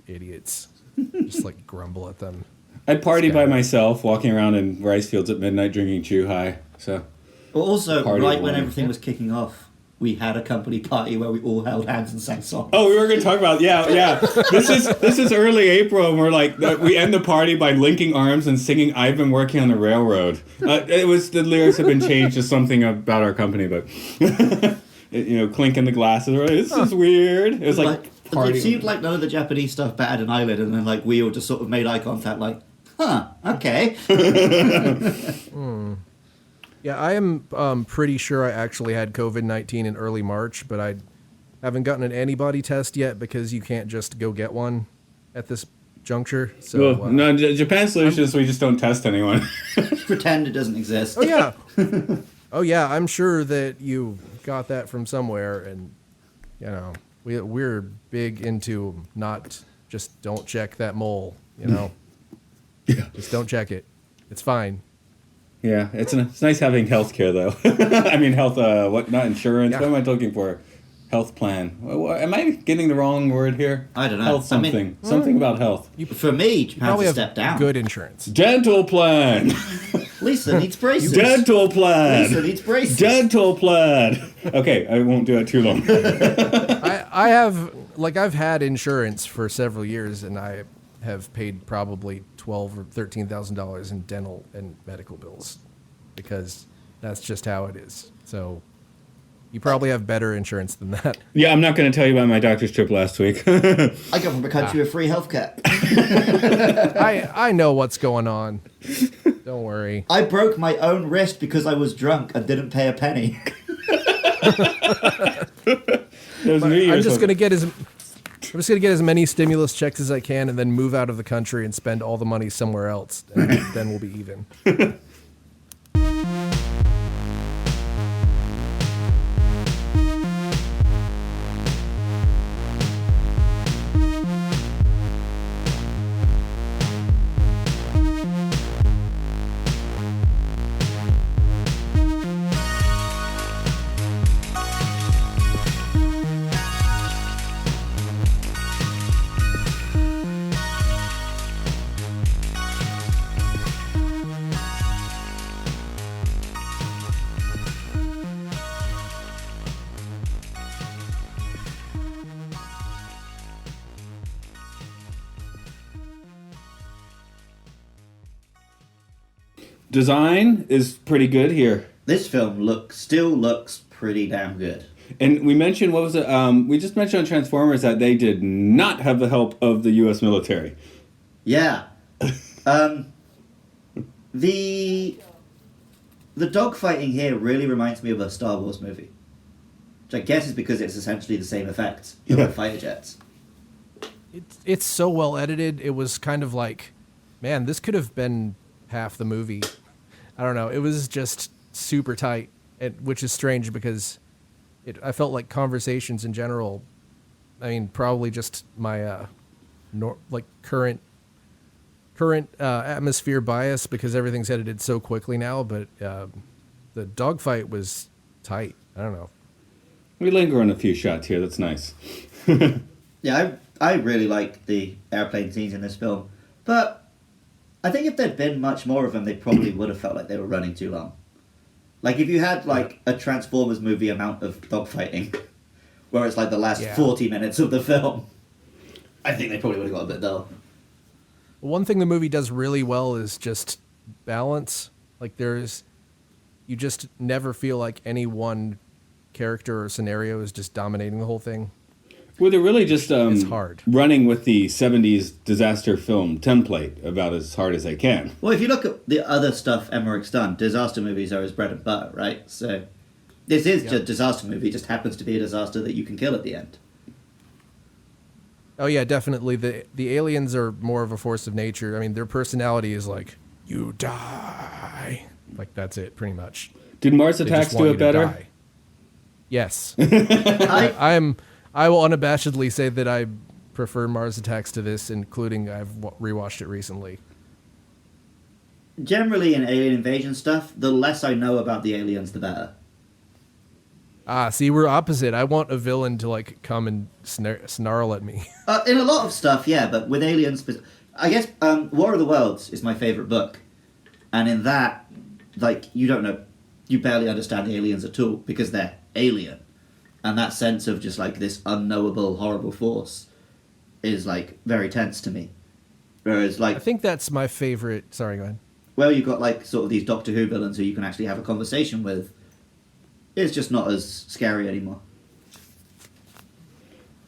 Speaker 4: idiots. Just like grumble at them.
Speaker 1: I party by myself, walking around in rice fields at midnight, drinking Chu-Hai. So,
Speaker 3: But also,
Speaker 1: Party
Speaker 3: right when
Speaker 1: one.
Speaker 3: everything was kicking off, we had a company party where we all held hands and sang songs.
Speaker 1: oh, we were going to talk about yeah. This is early April, and we're like we end the party by linking arms and singing "I've been working on the railroad." It was the lyrics have been changed to something about our company, but clinking the glasses. Right? This is weird. It was like party.
Speaker 3: It seemed like none of the Japanese stuff batted an eyelid, and then like we all just sort of made eye contact, like, huh, okay.
Speaker 4: Yeah, I am pretty sure I actually had COVID-19 in early March, but I haven't gotten an antibody test yet because you can't just go get one at this juncture. So
Speaker 1: Well, no, Japan's solution is we just don't test anyone.
Speaker 3: Pretend it doesn't exist.
Speaker 4: Oh yeah, oh yeah, I'm sure that you got that from somewhere, and we're big into not just don't check that mole,
Speaker 1: Yeah.
Speaker 4: just don't check it. It's fine.
Speaker 1: Yeah, it's nice having health care, though. I mean, health, not insurance.
Speaker 4: Yeah.
Speaker 1: What am I looking for? Health plan. Am I getting the wrong word here?
Speaker 3: I don't know.
Speaker 1: Health something. Something about health.
Speaker 3: For me, Japan's
Speaker 4: Probably
Speaker 3: a
Speaker 4: have
Speaker 3: step down.
Speaker 4: good insurance.
Speaker 1: Dental plan.
Speaker 3: Lisa needs braces.
Speaker 1: Dental plan.
Speaker 3: Lisa needs braces.
Speaker 1: Dental plan. Okay, I won't do it too long.
Speaker 4: I've had insurance for several years, and I have paid probably $12,000 or $13,000 in dental and medical bills because that's just how it is. So you probably have better insurance than that.
Speaker 1: Yeah, I'm not going to tell you about my doctor's trip last week.
Speaker 3: I come from a country with free healthcare.
Speaker 4: I know what's going on. Don't worry.
Speaker 3: I broke my own wrist because I was drunk and didn't pay a penny.
Speaker 4: I'm just gonna get as many stimulus checks as I can, and then move out of the country and spend all the money somewhere else, and then we'll be even.
Speaker 1: Design is pretty good here.
Speaker 3: This film still looks pretty damn good.
Speaker 1: And we mentioned, what was it? We just mentioned on Transformers that they did not have the help of the U.S. military.
Speaker 3: Yeah. The dogfighting here really reminds me of a Star Wars movie. Which I guess is because it's essentially the same effects but with fighter jets.
Speaker 4: It's so well edited. It was kind of like, man, this could have been half the movie. I don't know. It was just super tight, which is strange because I felt like conversations in general. I mean, probably just my current atmosphere bias because everything's edited so quickly now. But the dogfight was tight. I don't know.
Speaker 1: We linger on a few shots here. That's nice.
Speaker 3: Yeah, I really like the airplane scenes in this film, but I think if there'd been much more of them, they probably would have felt like they were running too long. Like if you had like a Transformers movie amount of dogfighting, where it's like the last 40 minutes of the film, I think they probably would have got a bit dull.
Speaker 4: One thing the movie does really well is just balance. Like you just never feel like any one character or scenario is just dominating the whole thing.
Speaker 1: Well, they're really just
Speaker 4: it's hard.
Speaker 1: Running with the 70s disaster film template about as hard as they can.
Speaker 3: Well, if you look at the other stuff Emmerich's done, disaster movies are his bread and butter, right? So this is just a disaster movie. It just happens to be a disaster that you can kill at the end.
Speaker 4: Oh yeah, definitely. The aliens are more of a force of nature. I mean, their personality is like, you die. Like, that's it, pretty much.
Speaker 1: Did Mars Attacks do it better?
Speaker 4: Yes. I will unabashedly say that I prefer Mars Attacks to this, including I've rewatched it recently.
Speaker 3: Generally, in alien invasion stuff, the less I know about the aliens, the better.
Speaker 4: See, we're opposite. I want a villain to like come and snarl at me.
Speaker 3: In a lot of stuff, yeah, but with aliens, I guess War of the Worlds is my favourite book. And in that, like, you barely understand aliens at all because they're alien. And that sense of just, like, this unknowable, horrible force is, like, very tense to me. Whereas, like...
Speaker 4: I think that's my favorite... Sorry, go ahead.
Speaker 3: Well, you've got, like, sort of these Doctor Who villains who you can actually have a conversation with. It's just not as scary anymore.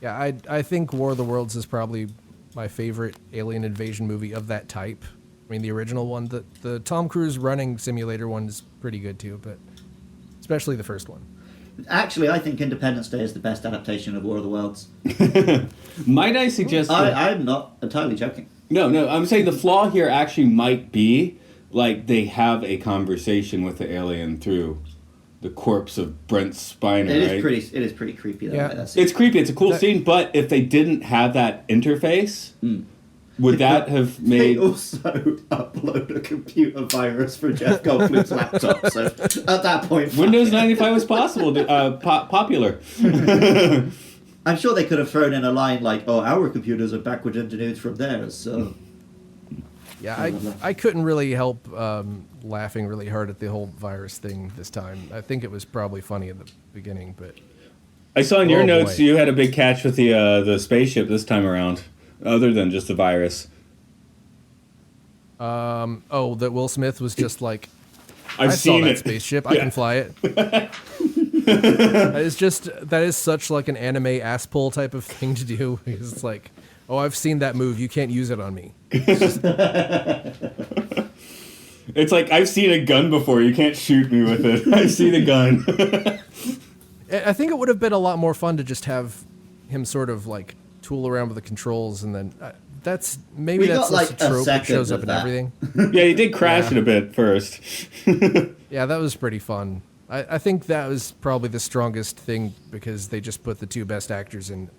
Speaker 4: Yeah, I think War of the Worlds is probably my favorite alien invasion movie of that type. I mean, the original one, the Tom Cruise running simulator one is pretty good too, but especially the first one.
Speaker 3: Actually, I think Independence Day is the best adaptation of War of the Worlds.
Speaker 1: Might I suggest...
Speaker 3: I'm not entirely joking.
Speaker 1: No, I'm saying the flaw here actually might be, like, they have a conversation with the alien through the corpse of Brent Spiner,
Speaker 3: It
Speaker 1: right?
Speaker 3: is pretty creepy, though.
Speaker 4: Yeah.
Speaker 3: Right?
Speaker 1: It's creepy. It's a cool scene, but if they didn't have that interface, would that have made...
Speaker 3: They also upload a computer virus for Jeff Goldblum's laptop, so at that point...
Speaker 1: Windows 95 was popular.
Speaker 3: I'm sure they could have thrown in a line like, oh, our computers are backward engineered from theirs, so...
Speaker 4: Yeah, I couldn't really help laughing really hard at the whole virus thing this time. I think it was probably funny at the beginning, but...
Speaker 1: I saw in your
Speaker 4: Oh,
Speaker 1: notes
Speaker 4: boy.
Speaker 1: you had a big catch with the spaceship this time around, other than just the virus.
Speaker 4: That Will Smith was just like,
Speaker 1: I've
Speaker 4: I saw
Speaker 1: seen
Speaker 4: that
Speaker 1: it.
Speaker 4: spaceship, I
Speaker 1: Yeah.
Speaker 4: can fly it. That is such like an anime ass pull type of thing to do. It's like, oh, I've seen that move, you can't use it on me.
Speaker 1: It's like, I've seen a gun before, you can't shoot me with it. I've seen a gun.
Speaker 4: I think it would have been a lot more fun to just have him sort of like tool around with the controls, and then that's maybe
Speaker 3: We
Speaker 4: that's
Speaker 3: got,
Speaker 4: just
Speaker 3: like,
Speaker 4: a
Speaker 3: a
Speaker 4: trope that
Speaker 3: second
Speaker 4: shows
Speaker 3: of
Speaker 4: up in
Speaker 3: that.
Speaker 4: everything.
Speaker 1: Yeah, he did crash it a bit first.
Speaker 4: Yeah, that was pretty fun. I think that was probably the strongest thing because they just put the two best actors in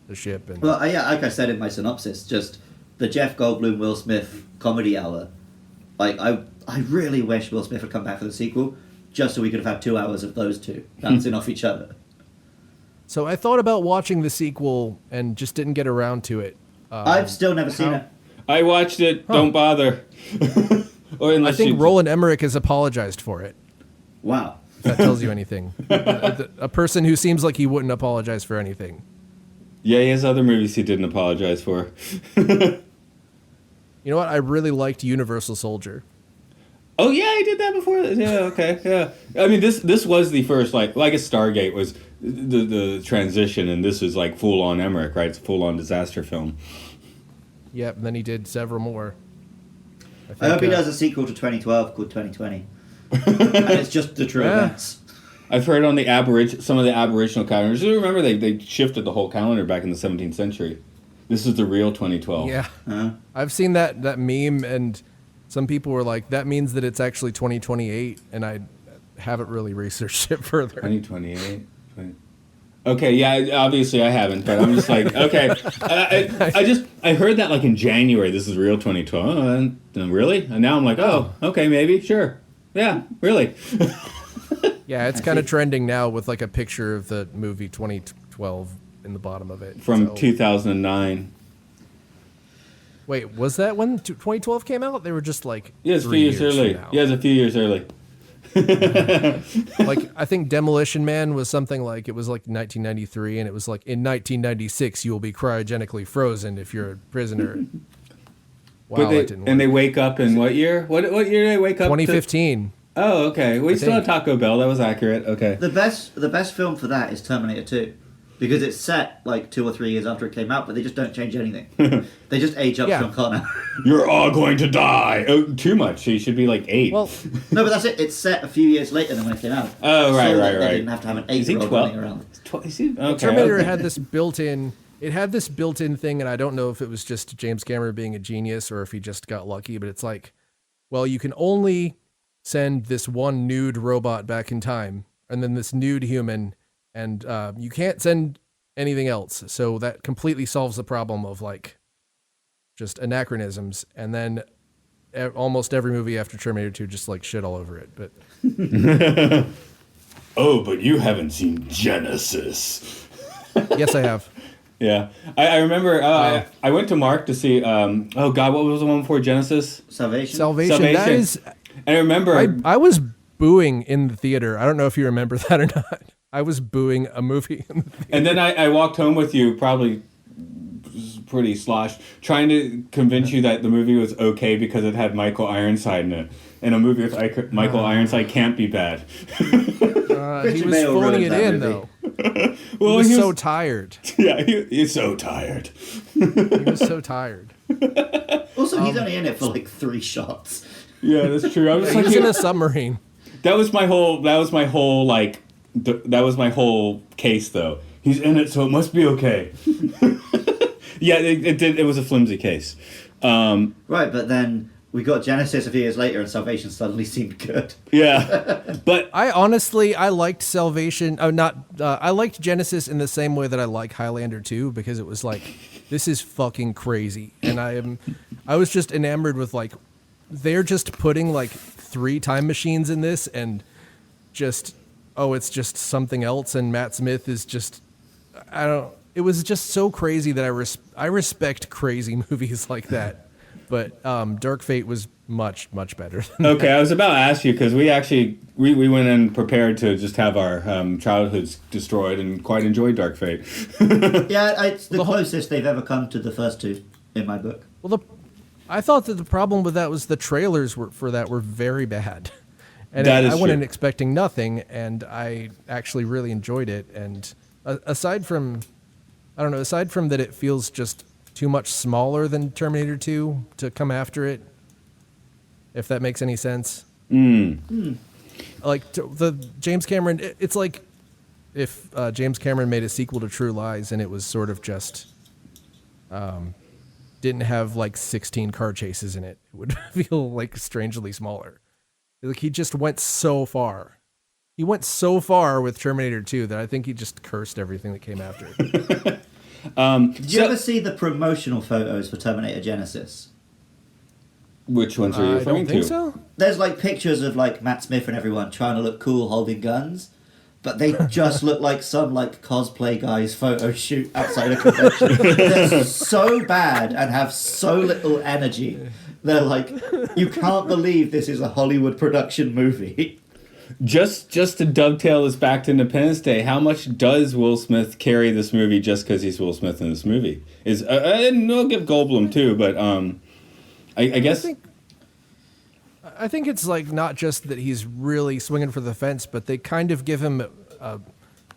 Speaker 4: the ship. And
Speaker 3: Well, yeah, like I said in my synopsis, just the Jeff Goldblum, Will Smith comedy hour. Like, I really wish Will Smith had come back for the sequel, just so we could have had 2 hours of those two bouncing off each other.
Speaker 4: so I thought about watching the sequel and just didn't get around to it.
Speaker 3: I've still never seen it.
Speaker 1: I watched it, don't bother. Or
Speaker 4: I
Speaker 1: unless
Speaker 4: think
Speaker 1: you...
Speaker 4: Roland Emmerich has apologized for it.
Speaker 3: Wow.
Speaker 4: If that tells you anything. A person who seems like he wouldn't apologize for anything.
Speaker 1: Yeah, he has other movies he didn't apologize for.
Speaker 4: You know what? I really liked Universal Soldier.
Speaker 1: Oh yeah, I did that before. Yeah, okay, yeah. I mean, this was the first, like I guess Stargate was the transition, and this is like full on Emmerich, right? It's a full on disaster film.
Speaker 4: Yep, and then he did several more.
Speaker 3: I hope he
Speaker 4: think,
Speaker 3: does a sequel to 2012 called 2020. And it's just the true
Speaker 4: Yeah.
Speaker 3: events.
Speaker 1: I've heard on the some of the Aboriginal calendars. You remember they shifted the whole calendar back in the 17th century. This is the real 2012.
Speaker 4: Yeah.
Speaker 3: Huh?
Speaker 4: I've seen that meme, and some people were like, that means that it's actually 2028, and I haven't really researched it further.
Speaker 1: 2028. Okay, yeah, obviously I haven't, but I'm just like, okay. I heard that like in January, this is real 2012. Oh, and really? And now I'm like, oh, okay, maybe, sure. Yeah, really.
Speaker 4: Yeah, it's kind of trending now with like a picture of the movie 2012 in the bottom of it.
Speaker 1: From
Speaker 4: So-
Speaker 1: 2009.
Speaker 4: Wait, was that when 2012 came out? They were just like
Speaker 1: Yeah, it's a few
Speaker 4: 3
Speaker 1: years early.
Speaker 4: from now.
Speaker 1: Yeah, it's a few years early.
Speaker 4: Like I think Demolition Man was something like, it was like 1993, and it was like in 1996 you will be cryogenically frozen if you're a prisoner. Wow,
Speaker 1: But
Speaker 4: that didn't work.
Speaker 1: they wake up in what year? What year do they wake up?
Speaker 4: 2015.
Speaker 1: Oh, okay. We still have
Speaker 4: think.
Speaker 1: Taco Bell. That was accurate. Okay.
Speaker 3: The best film for that is Terminator 2. Because it's set like 2 or 3 years after it came out, but they just don't change anything. They just age up
Speaker 4: Yeah.
Speaker 3: Sean Connor.
Speaker 1: You're all going to die. Oh, too much. He should be like 8.
Speaker 4: Well,
Speaker 3: No, but that's it. It's set a few years later than when it came out.
Speaker 1: Oh, right,
Speaker 3: So
Speaker 1: right,
Speaker 3: that
Speaker 1: right.
Speaker 3: They didn't have to have an
Speaker 1: Is he
Speaker 3: 8-year-old
Speaker 1: 12?
Speaker 3: running around.
Speaker 1: Is he? Okay.
Speaker 4: Terminator
Speaker 1: okay.
Speaker 4: had this built-in. It had this built-in thing, and I don't know if it was just James Cameron being a genius or if he just got lucky. But it's like, well, you can only send this one nude robot back in time, and then this nude human, and you can't send anything else. So that completely solves the problem of like just anachronisms. And then almost every movie after Terminator 2 just like shit all over it. But
Speaker 1: Oh, but you haven't seen Genesis.
Speaker 4: yes, I have.
Speaker 1: Yeah, I remember. I went to Mark to see. Oh God, what was the one before Genesis?
Speaker 3: Salvation.
Speaker 4: That is.
Speaker 1: And I remember.
Speaker 4: I was booing in the theater. I don't know if you remember that or not. I was booing a movie in the theater.
Speaker 1: And then I walked home with you, probably pretty sloshed, trying to convince you that the movie was okay because it had Michael Ironside in it. And a movie with Michael Ironside can't be bad.
Speaker 4: He was phoning it in, though.
Speaker 1: Well,
Speaker 4: he was so tired.
Speaker 1: Yeah, he's so tired.
Speaker 4: He was so tired.
Speaker 3: Also, he's only in it for like 3 shots.
Speaker 1: Yeah, that's true. I was
Speaker 4: He was in a submarine.
Speaker 1: That was my whole case, though. He's in it, so it must be okay. Yeah, it was a flimsy case.
Speaker 3: Right, but then we got Genesis a few years later, and Salvation suddenly seemed good.
Speaker 1: Yeah, but
Speaker 4: I liked Salvation. I liked Genesis in the same way that I like Highlander 2, because it was like, this is fucking crazy, and I was just enamored with like, they're just putting like 3 time machines in this, and just it's just something else, and Matt Smith is just it was just so crazy that I respect crazy movies like that. But Dark Fate was much, much better than
Speaker 1: okay,
Speaker 4: that.
Speaker 1: I was about to ask you, because we actually we went in prepared to just have our childhoods destroyed, and quite enjoyed Dark Fate.
Speaker 3: Yeah, it's the closest they've ever come to the first 2 in my book.
Speaker 4: Well, I thought that the problem with that was the trailers were very bad. And I went in expecting nothing, and I actually really enjoyed it. And aside from that it feels just too much smaller than Terminator 2 to come after it, if that makes any sense. Like the James Cameron, it's like if James Cameron made a sequel to True Lies, and it was sort of just didn't have like 16 car chases in it. It would feel like strangely smaller. Like he just went so far. He went so far with Terminator 2 that I think he just cursed everything that came after it.
Speaker 3: Did you ever see the promotional photos for Terminator Genesis?
Speaker 1: Which ones are you referring
Speaker 4: I don't think
Speaker 1: to?
Speaker 4: so.
Speaker 3: There's like pictures of like Matt Smith and everyone trying to look cool holding guns, but they just look like some like cosplay guy's photo shoot outside a convention. They're so bad and have so little energy. They're like, you can't believe this is a Hollywood production movie.
Speaker 1: Just to dovetail this back to Independence Day, how much does Will Smith carry this movie just because he's Will Smith in this movie? And we'll give Goldblum too, but I guess
Speaker 4: I think it's like not just that he's really swinging for the fence, but they kind of give him a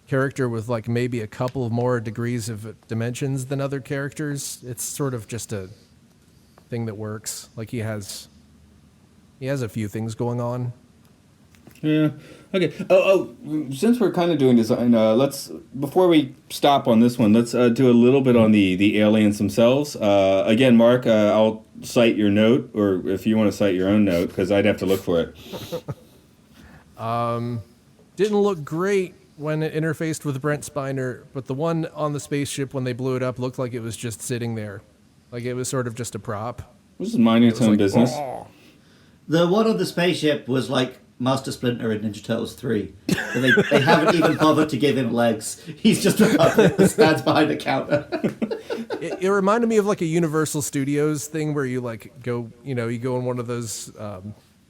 Speaker 4: character with like maybe a couple of more degrees of dimensions than other characters. It's sort of just a thing that works. Like he has a few things going on.
Speaker 1: Yeah. Okay. Oh, since we're kind of doing design, let's before we stop on this one, let's do a little bit on the aliens themselves. Again, Mark, I'll cite your note, or if you want to cite your own note, because I'd have to look for it.
Speaker 4: Didn't look great when it interfaced with Brent Spiner, but the one on the spaceship when they blew it up looked like it was just sitting there, like it was sort of just a prop.
Speaker 1: This is minding its own business.
Speaker 4: Oh.
Speaker 3: The one on the spaceship was like Master Splinter in Ninja Turtles 3. And they haven't even bothered to give him legs. He's just a puppet that stands behind a counter.
Speaker 4: It reminded me of like a Universal Studios thing where you like go, you go in one of those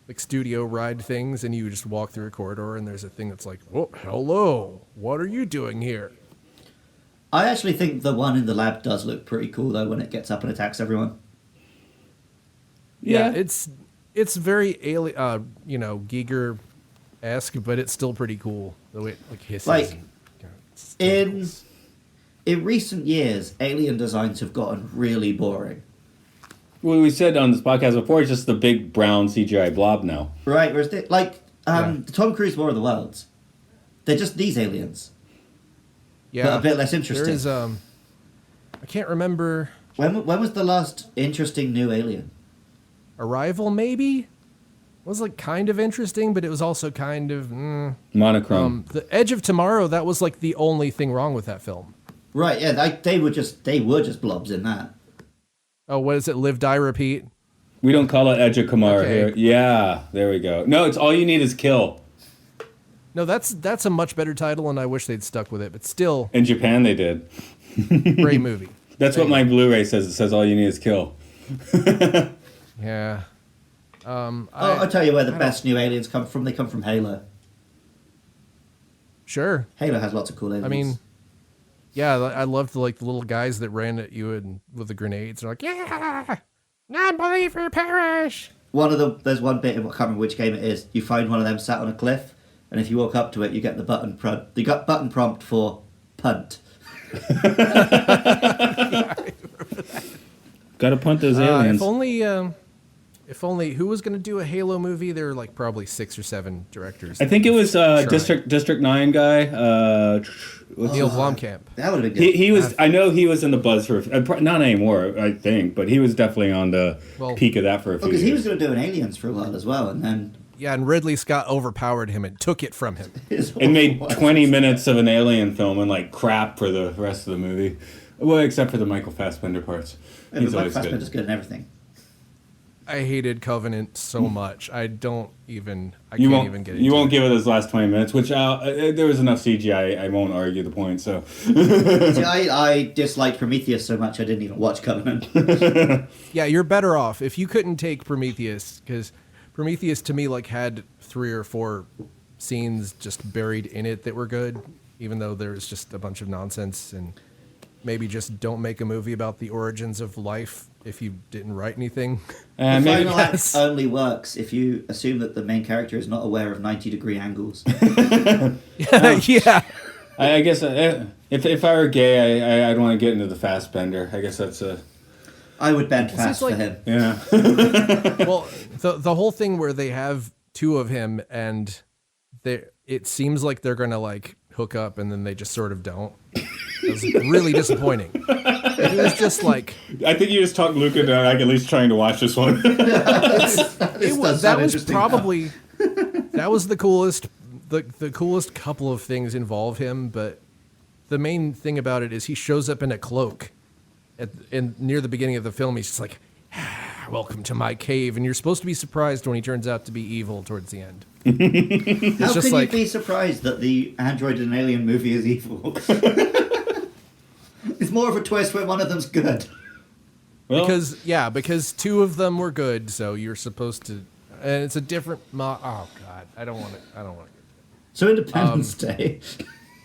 Speaker 4: like studio ride things, and you just walk through a corridor, and there's a thing that's like, oh, hello, what are you doing here?
Speaker 3: I actually think the one in the lab does look pretty cool, though, when it gets up and attacks everyone.
Speaker 4: Yeah, it's very alien, Giger-esque, but it's still pretty cool the way it like hisses.
Speaker 3: Like in recent years, alien designs have gotten really boring.
Speaker 1: Well, we said on this podcast before, it's just the big brown CGI blob now.
Speaker 3: Right, whereas the Tom Cruise War of the Worlds, they're just these aliens.
Speaker 4: Yeah,
Speaker 3: but a bit less interesting.
Speaker 4: There is, I can't remember.
Speaker 3: When was the last interesting new alien?
Speaker 4: Arrival, maybe? It was like kind of interesting, but it was also kind of
Speaker 1: monochrome.
Speaker 4: The Edge of Tomorrow, that was like the only thing wrong with that film.
Speaker 3: Right, yeah, they were just blobs in that.
Speaker 4: Oh, what is it? Live, Die, Repeat?
Speaker 1: We don't call it Edge of Tomorrow
Speaker 4: Okay.
Speaker 1: here. Yeah, there we go. No, it's All You Need Is Kill.
Speaker 4: No, that's a much better title, and I wish they'd stuck with it, but still.
Speaker 1: In Japan, they did.
Speaker 4: Great movie.
Speaker 1: That's what my Blu-ray says. It says all you need is kill.
Speaker 4: Yeah.
Speaker 3: I'll tell you where the best new aliens come from. They come from Halo.
Speaker 4: Sure.
Speaker 3: Halo has lots of cool aliens.
Speaker 4: I mean, yeah, I loved the little guys that ran at you with the grenades. They're like, yeah, non-believer perish.
Speaker 3: There's one bit, I can't remember which game it is. You find one of them sat on a cliff, and if you walk up to it, you get the button prompt for punt.
Speaker 1: Gotta punt those aliens.
Speaker 4: If only who was going to do a Halo movie? There were like probably 6 or 7 directors.
Speaker 1: I think it was District 9 guy.
Speaker 4: Neil Blomkamp.
Speaker 3: That would have been good.
Speaker 1: He was. I know he was in the buzz for not anymore. I think, but he was definitely on the peak of that for a few years.
Speaker 3: Because he was going to do an Aliens for a while as well, and then
Speaker 4: and Ridley Scott overpowered him and took it from him.
Speaker 1: And made 20 minutes of an alien film and like crap for the rest of the movie. Well, except for the Michael Fassbender parts. He's always good.
Speaker 3: Fassbender's good in everything.
Speaker 4: I hated Covenant so much. I can't even get into it.
Speaker 1: You won't give it those last 20 minutes, which there was enough CGI. I won't argue the point. So,
Speaker 3: See, I disliked Prometheus so much I didn't even watch Covenant.
Speaker 4: Yeah, you're better off if you couldn't take Prometheus, because Prometheus to me had 3 or 4 scenes just buried in it that were good, even though there was just a bunch of nonsense. And maybe just don't make a movie about the origins of life if you didn't write anything.
Speaker 3: The final act only works if you assume that the main character is not aware of 90-degree angles.
Speaker 4: Yeah.
Speaker 1: I guess if I were gay, I'd want to get into the Fassbender. I guess that's a...
Speaker 3: I would bend fast for him.
Speaker 1: Yeah.
Speaker 4: Well, the whole thing where they have 2 of him and it seems like they're going to hook up and then they just sort of don't. It was really disappointing. It was just I
Speaker 1: think you just talked Luke into at least trying to watch this one.
Speaker 4: That was the coolest. The coolest couple of things involve him, but the main thing about it is he shows up in a cloak, near the beginning of the film. He's just like, "Welcome to my cave," and you're supposed to be surprised when he turns out to be evil towards the end.
Speaker 3: How can you be surprised that the android in an alien movie is evil? It's more of a twist when one of them's good.
Speaker 1: Well,
Speaker 4: because 2 of them were good, so you're supposed to, and it's a different. Oh God, I don't want to.
Speaker 3: So Independence Day.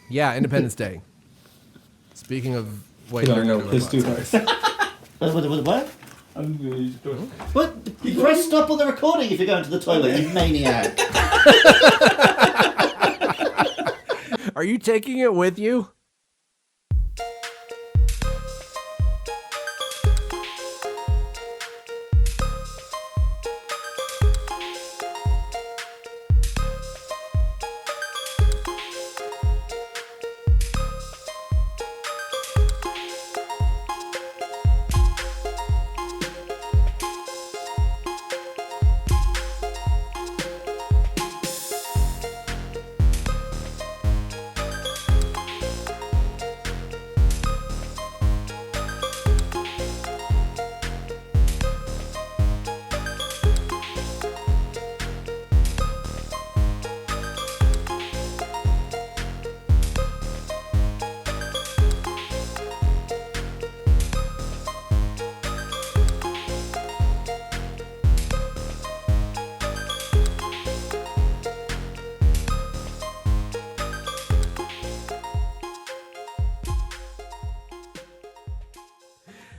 Speaker 4: Yeah, Independence Day. Speaking of, wait,
Speaker 1: no, his 2 parts.
Speaker 3: What? What? You press stop on the recording if you're going to the toilet, you maniac.
Speaker 4: Are you taking it with you?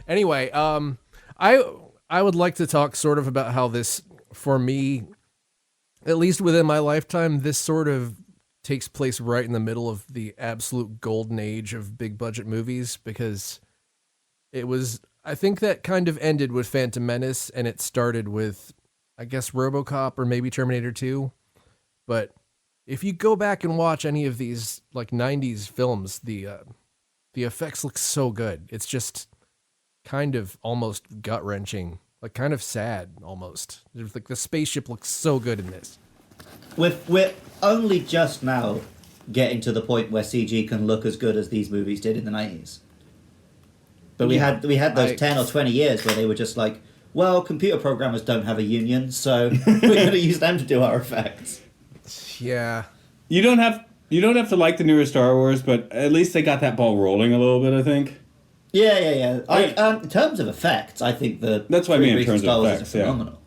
Speaker 4: Anyway, I would like to talk sort of about how this, for me, at least within my lifetime, this sort of takes place right in the middle of the absolute golden age of big budget movies, because it was, I think that kind of ended with Phantom Menace and it started with, I guess, RoboCop or maybe Terminator 2. But if you go back and watch any of these 90s films, the effects look so good. It's just kind of almost gut-wrenching, kind of sad almost. The spaceship looks so good in this.
Speaker 3: We're only just now getting to the point where CG can look as good as these movies did in the 90s. But we had those 10 or 20 years where they were just well, computer programmers don't have a union, so we're going to use them to do our effects.
Speaker 4: Yeah.
Speaker 1: You don't have to like the newer Star Wars, but at least they got that ball rolling a little bit, I think.
Speaker 3: Yeah. In terms of effects, I think
Speaker 1: That's what I mean in terms
Speaker 3: Star
Speaker 1: of
Speaker 3: Wars
Speaker 1: effects,
Speaker 3: is phenomenal.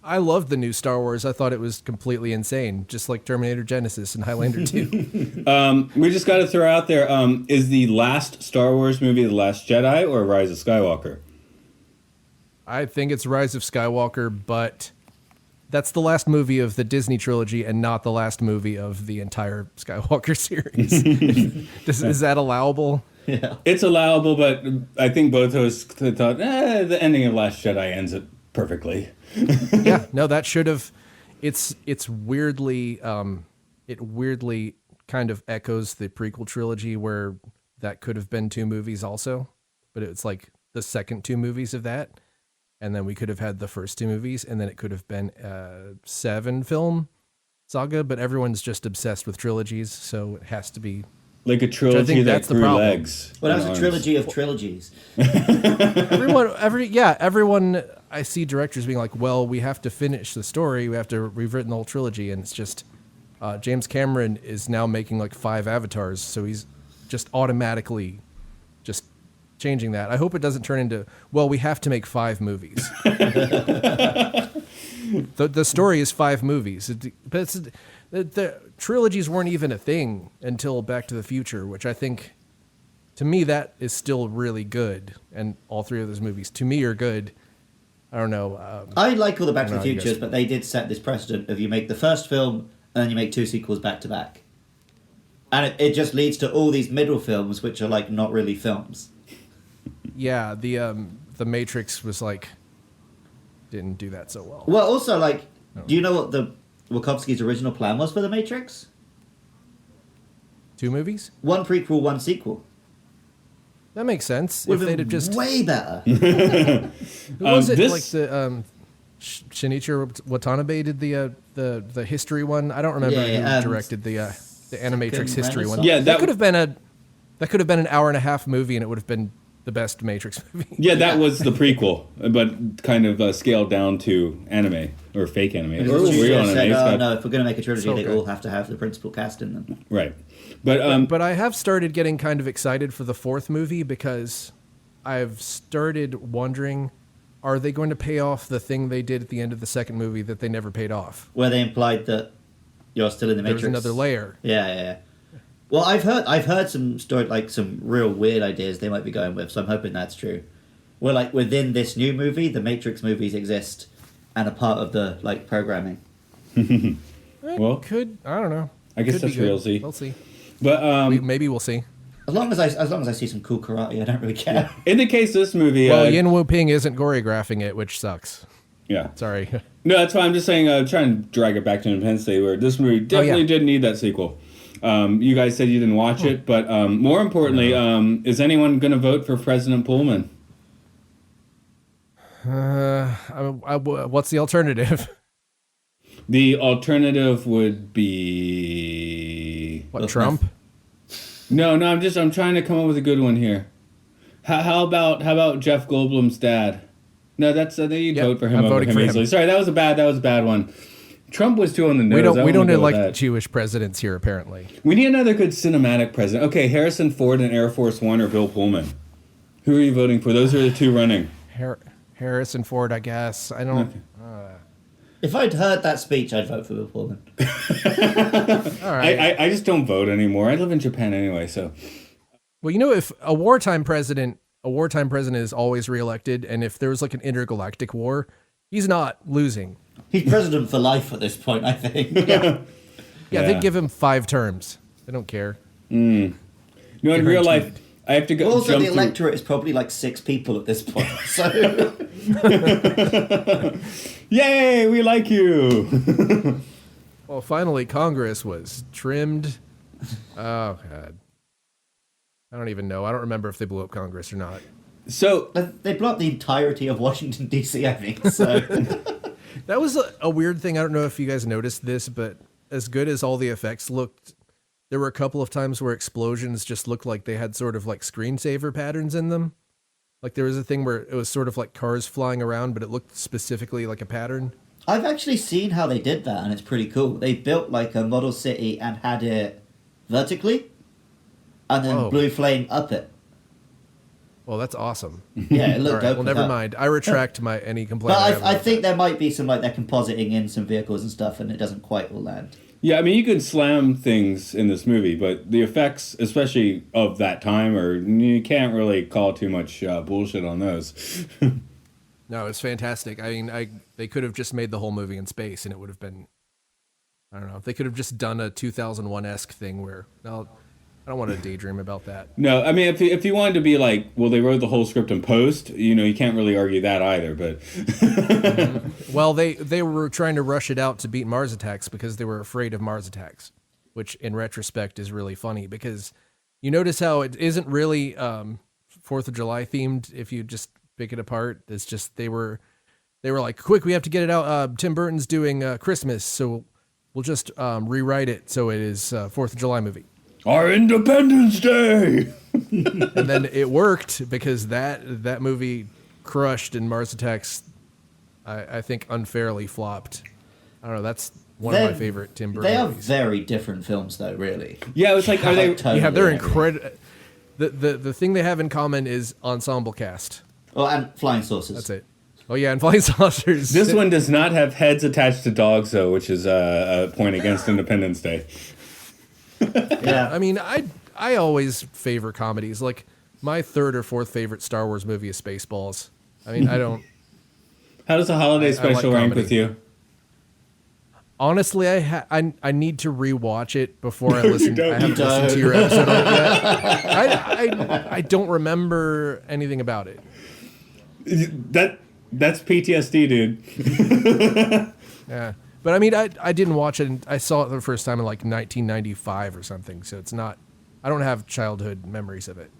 Speaker 4: I loved the new Star Wars. I thought it was completely insane, just like Terminator Genesis and Highlander 2.
Speaker 1: We just got to throw out there, is the last Star Wars movie The Last Jedi or Rise of Skywalker?
Speaker 4: I think it's Rise of Skywalker, but that's the last movie of the Disney trilogy and not the last movie of the entire Skywalker series. Is that allowable?
Speaker 3: Yeah.
Speaker 1: It's allowable, but I think both of us thought, the ending of Last Jedi ends it perfectly.
Speaker 4: Yeah, no, that should have. It's weirdly, it weirdly kind of echoes the prequel trilogy where that could have been 2 movies also, but it's like the second 2 movies of that, and then we could have had the first 2 movies, and then it could have been a 7-film saga. But everyone's just obsessed with trilogies, so it has to be.
Speaker 1: Like a trilogy that grew legs.
Speaker 3: Well, that was a trilogy of trilogies.
Speaker 4: Everyone, I see directors being like, well, we have to finish the story. We have to rewritten the whole trilogy. And it's just, James Cameron is now making like 5 Avatars. So he's just automatically just changing that. I hope it doesn't turn into, well, we have to make 5 movies. The story is 5 movies. But the trilogies weren't even a thing until Back to the Future, which I think, to me, that is still really good. And all 3 of those movies, to me, are good. I don't know.
Speaker 3: I like all the Back to the Futures, but they did set this precedent of you make the first film and then you make 2 sequels back to back. And it just leads to all these middle films, which are like not really films.
Speaker 4: Yeah, the Matrix was like, didn't do that so well.
Speaker 3: Well, also, like, do you know what the Wachowski's original plan was for The Matrix?
Speaker 4: 2 movies?
Speaker 3: 1 prequel, 1 sequel.
Speaker 4: That makes sense.
Speaker 3: Would
Speaker 4: if they'd have just
Speaker 3: way better.
Speaker 4: was it like the Shinichiro Watanabe did the history one? I don't remember who directed the Animatrix history one.
Speaker 1: Yeah,
Speaker 4: that could have been an hour and a half movie, and it would have been the best Matrix movie.
Speaker 1: Yeah, that was the prequel, but kind of scaled down to anime or fake anime. Or real anime.
Speaker 3: Said, no, if we're going to make a trilogy, they all have to have the principal cast in them.
Speaker 1: Right. But
Speaker 4: I have started getting kind of excited for the 4th movie because I've started wondering, are they going to pay off the thing they did at the end of the 2nd movie that they never paid off?
Speaker 3: Where they implied that you're still in the Matrix.
Speaker 4: There's another layer.
Speaker 3: Yeah. Well, I've heard some story, like some real weird ideas they might be going with, so I'm hoping that's true. Where like within this new movie, the Matrix movies exist and are part of the like programming.
Speaker 1: Well,
Speaker 4: I don't know.
Speaker 1: I guess that's real.
Speaker 4: We'll see.
Speaker 1: But
Speaker 4: maybe we'll see.
Speaker 3: As long as I see some cool karate, I don't really care.
Speaker 1: In the case of this movie,
Speaker 4: well, Yin Wu Ping isn't choreographing it, which sucks.
Speaker 1: Yeah.
Speaker 4: Sorry.
Speaker 1: No, that's fine. I'm just saying, trying to drag it back to Independence Day, where this movie definitely did need that sequel. You guys said you didn't watch it, but more importantly, is anyone going to vote for President Pullman?
Speaker 4: What's the alternative?
Speaker 1: The alternative would be
Speaker 4: what? Trump?
Speaker 1: No. I'm trying to come up with a good one here. How about Jeff Goldblum's dad? No, that's you'd vote for him over him easily. Sorry, that was a bad one. Trump was too on the nose.
Speaker 4: We don't like Jewish presidents here, apparently.
Speaker 1: We need another good cinematic president. Okay, Harrison Ford in Air Force One or Bill Pullman. Who are you voting for? Those are the 2 running.
Speaker 4: Harrison Ford, I guess. I don't. Okay.
Speaker 3: If I'd heard that speech, I'd vote for Bill Pullman.
Speaker 4: All right.
Speaker 1: I just don't vote anymore. I live in Japan anyway, so.
Speaker 4: Well, if a wartime president is always reelected, and if there was like an intergalactic war, he's not losing.
Speaker 3: He's president for life at this point, I think.
Speaker 4: Yeah, they give him 5 terms. They don't care.
Speaker 1: In real life, I have to go.
Speaker 3: Also, the electorate is probably like 6 people at this point. So,
Speaker 1: yay, we like you.
Speaker 4: Well, finally, Congress was trimmed. Oh God, I don't even know. I don't remember if they blew up Congress or not.
Speaker 1: So
Speaker 3: they blew up the entirety of Washington D.C. I think. So.
Speaker 4: That was a weird thing. I don't know if you guys noticed this, but as good as all the effects looked, there were a couple of times where explosions just looked like they had sort of like screensaver patterns in them. Like there was a thing where it was sort of like cars flying around, but it looked specifically like a pattern.
Speaker 3: I've actually seen how they did that, and it's pretty cool. They built like a model city and had it vertically, and then blue flame up it.
Speaker 4: Well, that's awesome.
Speaker 3: Yeah, it looked
Speaker 4: All right,
Speaker 3: dope.
Speaker 4: well,
Speaker 3: with
Speaker 4: never
Speaker 3: that.
Speaker 4: mind. I retract my any complaint.
Speaker 3: But
Speaker 4: have
Speaker 3: I
Speaker 4: about
Speaker 3: think
Speaker 4: that.
Speaker 3: there might be some, like, they're compositing in some vehicles and stuff, and it doesn't quite all land.
Speaker 1: Yeah, I mean, you can slam things in this movie, but the effects, especially of that time, you can't really call too much bullshit on those.
Speaker 4: No, it's fantastic. I mean, they could have just made the whole movie in space, and it would have been. I don't know. They could have just done a 2001-esque thing where. No, I don't want to daydream about that.
Speaker 1: No, I mean, if you wanted to be like, well, they wrote the whole script in post, you can't really argue that either. But
Speaker 4: Well, they were trying to rush it out to beat Mars Attacks because they were afraid of Mars Attacks, which in retrospect is really funny because you notice how it isn't really 4th of July themed if you just pick it apart. It's just they were like, quick, we have to get it out. Tim Burton's doing Christmas, so we'll just rewrite it so it is 4th of July movie.
Speaker 1: our Independence Day.
Speaker 4: And then it worked because that movie crushed and Mars Attacks, I think, unfairly flopped. I don't know. That's one of my favorite Tim Burton
Speaker 3: They are
Speaker 4: movies.
Speaker 3: very different films, though, really.
Speaker 1: Yeah, it's like, are they?
Speaker 3: Totally
Speaker 4: Yeah, they're
Speaker 3: different.
Speaker 4: incredible. The thing they have in common is ensemble cast.
Speaker 3: Oh, and flying saucers.
Speaker 4: That's it. Oh yeah, and flying saucers.
Speaker 1: This one does not have heads attached to dogs, though, which is a point against Independence Day.
Speaker 3: Yeah.
Speaker 4: I mean, I always favor comedies. Like my 3rd or 4th favorite Star Wars movie is Spaceballs. I mean, I don't.
Speaker 1: How does the holiday
Speaker 4: I like
Speaker 1: special rank
Speaker 4: comedy.
Speaker 1: with you?
Speaker 4: Honestly, I need to rewatch it before I listen.
Speaker 1: don't.
Speaker 4: I haven't
Speaker 3: You
Speaker 4: listened to
Speaker 3: don't.
Speaker 4: your episode on it yet. I don't remember anything about it.
Speaker 1: That's PTSD, dude.
Speaker 4: Yeah, but I mean, I didn't watch it. I saw it the first time in like 1995 or something. So it's not. I don't have childhood memories of it.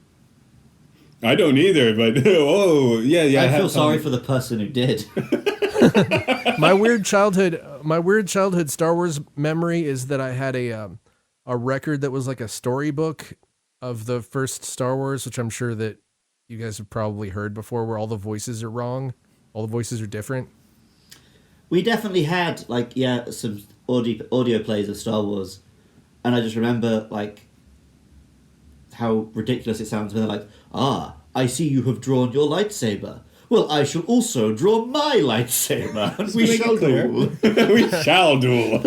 Speaker 1: I don't either, but oh yeah.
Speaker 3: I
Speaker 1: have
Speaker 3: feel sorry
Speaker 1: some-
Speaker 3: for the person who did.
Speaker 4: My weird childhood Star Wars memory is that I had a record that was like a storybook of the first Star Wars, which I'm sure that you guys have probably heard before, where all the voices are wrong, all the voices are different.
Speaker 3: We definitely had, like, some audio plays of Star Wars, and I just remember, like, how ridiculous it sounds when they're like, I see you have drawn your lightsaber. Well, I shall also draw my lightsaber, and we
Speaker 1: make
Speaker 3: shall
Speaker 1: it clear.
Speaker 3: duel.
Speaker 1: We shall duel.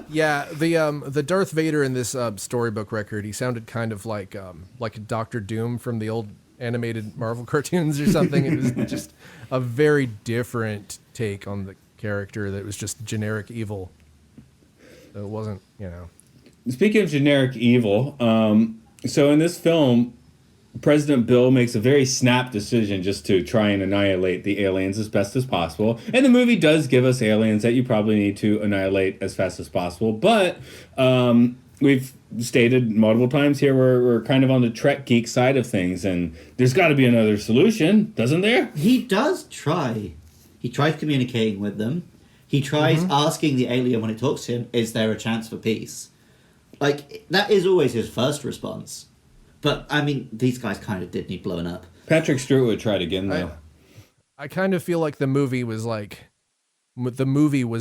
Speaker 4: Yeah, the Darth Vader in this storybook record, he sounded kind of like Doctor Doom from the old animated Marvel cartoons or something. It was just a very different take on the character that was just generic evil. So it wasn't,
Speaker 1: Speaking of generic evil, so in this film, President Bill makes a very snap decision just to try and annihilate the aliens as best as possible. And the movie does give us aliens that you probably need to annihilate as fast as possible. But we've stated multiple times here we're kind of on the Trek geek side of things. And there's got to be another solution, doesn't there?
Speaker 3: He does try. He tries communicating with them. He tries asking the alien when it talks to him, is there a chance for peace? Like, that is always his first response. But, I mean, these guys kind of did need blowing up.
Speaker 1: Patrick Stewart would try it again, though.
Speaker 4: I kind of feel like the movie was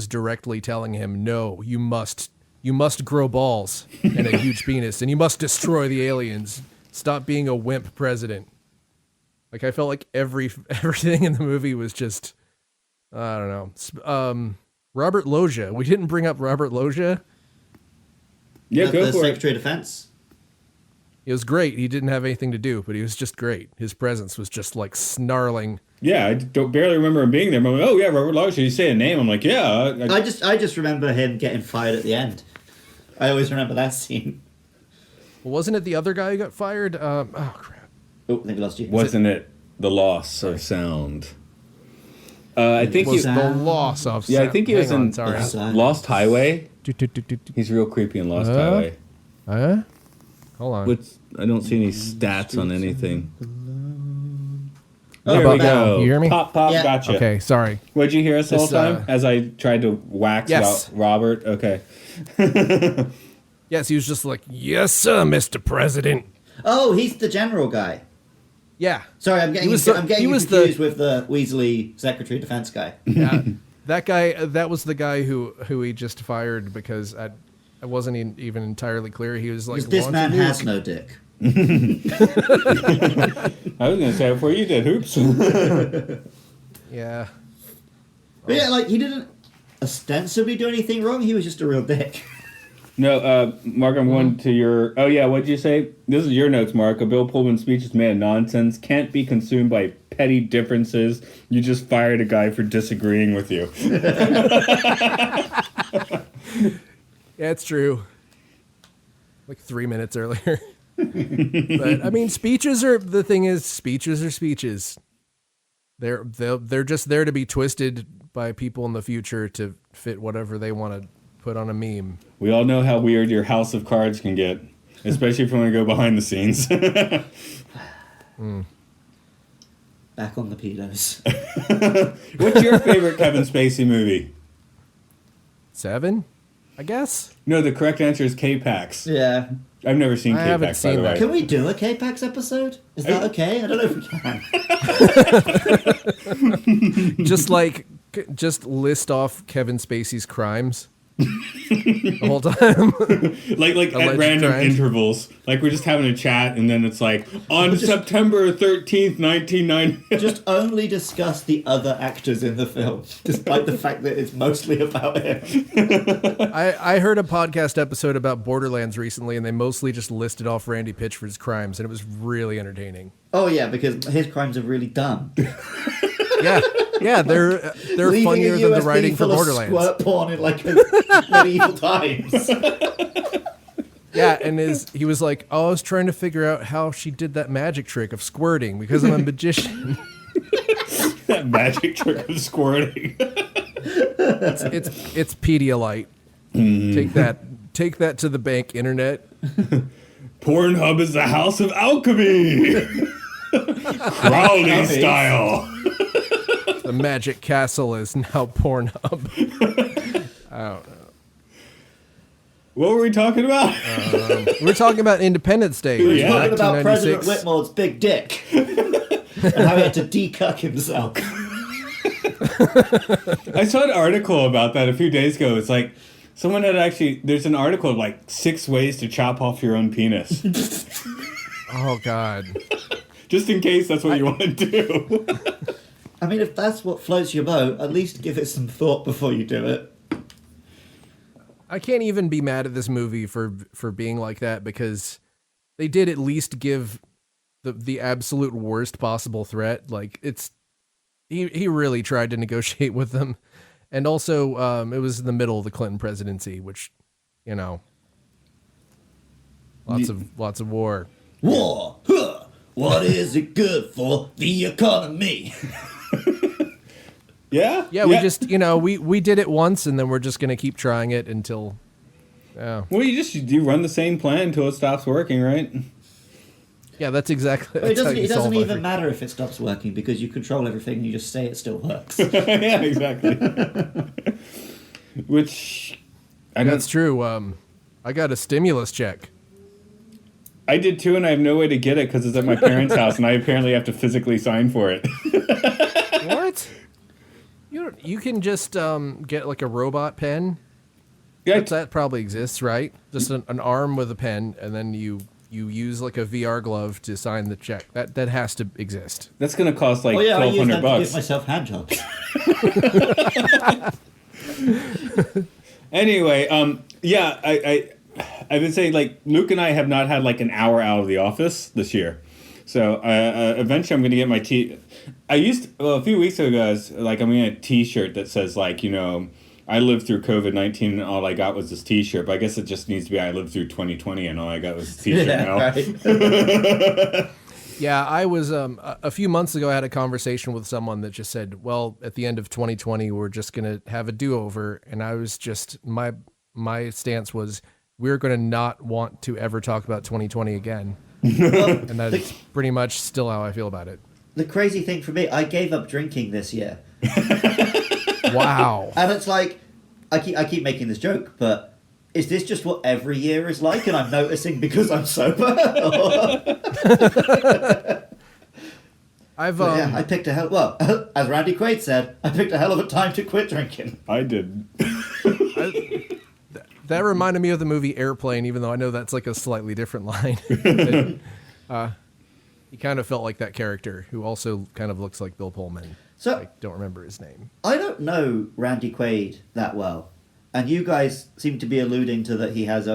Speaker 4: directly telling him, no, you must grow balls and a huge penis, and you must destroy the aliens. Stop being a wimp president. Like, I felt like everything in the movie was just, I don't know. Robert Loggia. We didn't bring up Robert Loggia.
Speaker 1: Yeah, go
Speaker 3: the
Speaker 1: for it.
Speaker 3: Secretary of Defense.
Speaker 4: It was great. He didn't have anything to do, but he was just great. His presence was just like snarling.
Speaker 1: Yeah, I barely remember him being there. I'm like, oh yeah, Robert Loggia. You say a name, I'm like, yeah.
Speaker 3: I just remember him getting fired at the end. I always remember that scene.
Speaker 4: Well, wasn't it the other guy who got fired? Oh, crap.
Speaker 3: Oh, I think we lost you.
Speaker 1: Wasn't it the loss of sound? I think
Speaker 4: It was
Speaker 1: he.
Speaker 4: the loss of
Speaker 1: Yeah, I think he was
Speaker 4: Hang on,
Speaker 1: in
Speaker 4: sorry.
Speaker 1: Lost Highway. He's real creepy in Lost Highway.
Speaker 4: Hold on.
Speaker 1: I don't see any stats on anything.
Speaker 3: Oh,
Speaker 1: There
Speaker 3: about
Speaker 1: we
Speaker 3: now.
Speaker 1: go.
Speaker 4: You hear me?
Speaker 1: Pop, pop,
Speaker 3: Yeah.
Speaker 1: gotcha.
Speaker 4: Okay, sorry.
Speaker 1: What'd you hear us the whole
Speaker 4: This,
Speaker 1: time? As I tried to wax
Speaker 4: Yes.
Speaker 1: about Robert? Okay.
Speaker 4: Yes, he was just like, yes, sir, Mr. President.
Speaker 3: Oh, he's the general guy.
Speaker 4: Yeah.
Speaker 3: Sorry, I'm getting
Speaker 4: He was
Speaker 3: you,
Speaker 4: the-
Speaker 3: I'm getting
Speaker 4: he
Speaker 3: you
Speaker 4: was
Speaker 3: confused with the Weasley Secretary of Defense guy.
Speaker 4: Yeah. That guy, that was the guy who he just fired because I wasn't even entirely clear. He was like,
Speaker 3: Because this
Speaker 4: "Launch a
Speaker 3: man
Speaker 4: nuke."
Speaker 3: has no dick.
Speaker 1: I was going to say it before you did. Hoops.
Speaker 4: Yeah.
Speaker 3: But yeah, like, he didn't ostensibly do anything wrong. He was just a real dick.
Speaker 1: No, Mark, I'm going to your... Oh, yeah, what'd you say? This is your notes, Mark. A Bill Pullman speech is made of nonsense. Can't be consumed by petty differences. You just fired a guy for disagreeing with you.
Speaker 4: Yeah, it's true. Like 3 minutes earlier. But I mean, speeches are speeches. They're just there to be twisted by people in the future to fit whatever they want to put on a meme.
Speaker 1: We all know how weird your house of cards can get, especially if you want to go behind the scenes.
Speaker 3: Back on the pedos.
Speaker 1: What's your favorite Kevin Spacey movie?
Speaker 4: 7, I guess.
Speaker 1: No, the correct answer is K-Pax.
Speaker 3: Yeah.
Speaker 1: I've never seen
Speaker 4: I haven't
Speaker 1: K-Pax, by
Speaker 4: seen
Speaker 1: the way.
Speaker 4: that.
Speaker 3: Can we do a K-Pax episode? Is that okay? I don't know if we can.
Speaker 4: Just list off Kevin Spacey's crimes the whole time.
Speaker 1: like at
Speaker 4: Alleged
Speaker 1: random
Speaker 4: crimes.
Speaker 1: intervals. Like we're just having a chat and then it's like, on September 13th, 1990.
Speaker 3: Just only discuss the other actors in the film, despite the fact that it's mostly about him.
Speaker 4: I heard a podcast episode about Borderlands recently, and they mostly just listed off Randy Pitchford's crimes, and it was really entertaining.
Speaker 3: Oh yeah, because his crimes are really dumb.
Speaker 4: Yeah, they're
Speaker 3: Leaving
Speaker 4: funnier
Speaker 3: a
Speaker 4: than the
Speaker 3: USB
Speaker 4: writing for
Speaker 3: full of
Speaker 4: Borderlands.
Speaker 3: Squirt porn in like medieval times.
Speaker 4: Yeah, and he was like, "Oh, I was trying to figure out how she did that magic trick of squirting because I'm a magician."
Speaker 1: That magic trick of squirting.
Speaker 4: It's Pedialyte. Take that to the bank, internet.
Speaker 1: Pornhub is the house of alchemy. Crowley style.
Speaker 4: The Magic Castle is now Pornhub. I don't know.
Speaker 1: What were we talking about?
Speaker 4: We're talking about Independence Day.
Speaker 1: Yeah.
Speaker 3: Talking about President
Speaker 4: 1996.
Speaker 3: Whitmore's big dick. And how he had to decuck himself.
Speaker 1: I saw an article about that a few days ago. It's like someone had there's an article of like 6 ways to chop off your own penis.
Speaker 4: Oh God.
Speaker 1: Just in case that's what you want to do.
Speaker 3: I mean, if that's what floats your boat, at least give it some thought before you do it.
Speaker 4: I can't even be mad at this movie for being like that, because they did at least give the absolute worst possible threat. Like, he really tried to negotiate with them. And also, it was in the middle of the Clinton presidency, which, you know, lots of war.
Speaker 3: War! Huh. What is it good for? The economy!
Speaker 1: Yeah?
Speaker 4: Yeah, we just, we did it once, and then we're just going to keep trying it until... Yeah.
Speaker 1: Well, you run the same plan until it stops working, right?
Speaker 4: Yeah, that's exactly...
Speaker 3: But it
Speaker 4: that's how
Speaker 3: doesn't,
Speaker 4: you
Speaker 3: it doesn't
Speaker 4: solve
Speaker 3: even
Speaker 4: everything.
Speaker 3: matter if it stops working, because you control everything and you just say it still works.
Speaker 1: Yeah, exactly. Which...
Speaker 4: That's true. I got a stimulus check.
Speaker 1: I did too, and I have no way to get it because it's at my parents' house, and I apparently have to physically sign for it.
Speaker 4: What? You can just get like a robot pen.
Speaker 1: Yeah,
Speaker 4: That probably exists, right? Just an arm with a pen, and then you use like a VR glove to sign the check. That has to exist.
Speaker 1: that's gonna cost like
Speaker 3: Oh yeah, I use that to give
Speaker 1: $1,200.
Speaker 3: myself hand jobs.
Speaker 1: Anyway, yeah, I would say like Luke and I have not had like an hour out of the office this year, so eventually I'm gonna get my a few weeks ago, guys, like I'm getting a T-shirt that says like I lived through COVID-19 and all I got was this T-shirt. But I guess it just needs to be I lived through 2020 and all I got was this T-shirt now.
Speaker 3: Right.
Speaker 4: Yeah, I was a few months ago. I had a conversation with someone that just said, "Well, at the end of 2020, we're just gonna have a do-over," and I was just my stance was we're gonna not want to ever talk about 2020 again, and that's pretty much still how I feel about it.
Speaker 3: The crazy thing for me, I gave up drinking this year.
Speaker 4: Wow.
Speaker 3: And it's like, I keep making this joke, but is this just what every year is like and I'm noticing because I'm sober? Yeah, I picked as Randy Quaid said, I picked a hell of a time to quit drinking.
Speaker 1: I did.
Speaker 4: That reminded me of the movie Airplane, even though I know that's like a slightly different line. He kind of felt like that character, who also kind of looks like Bill Pullman.
Speaker 3: So
Speaker 4: I don't remember his name.
Speaker 3: I don't know Randy Quaid that well, and you guys seem to be alluding to that he has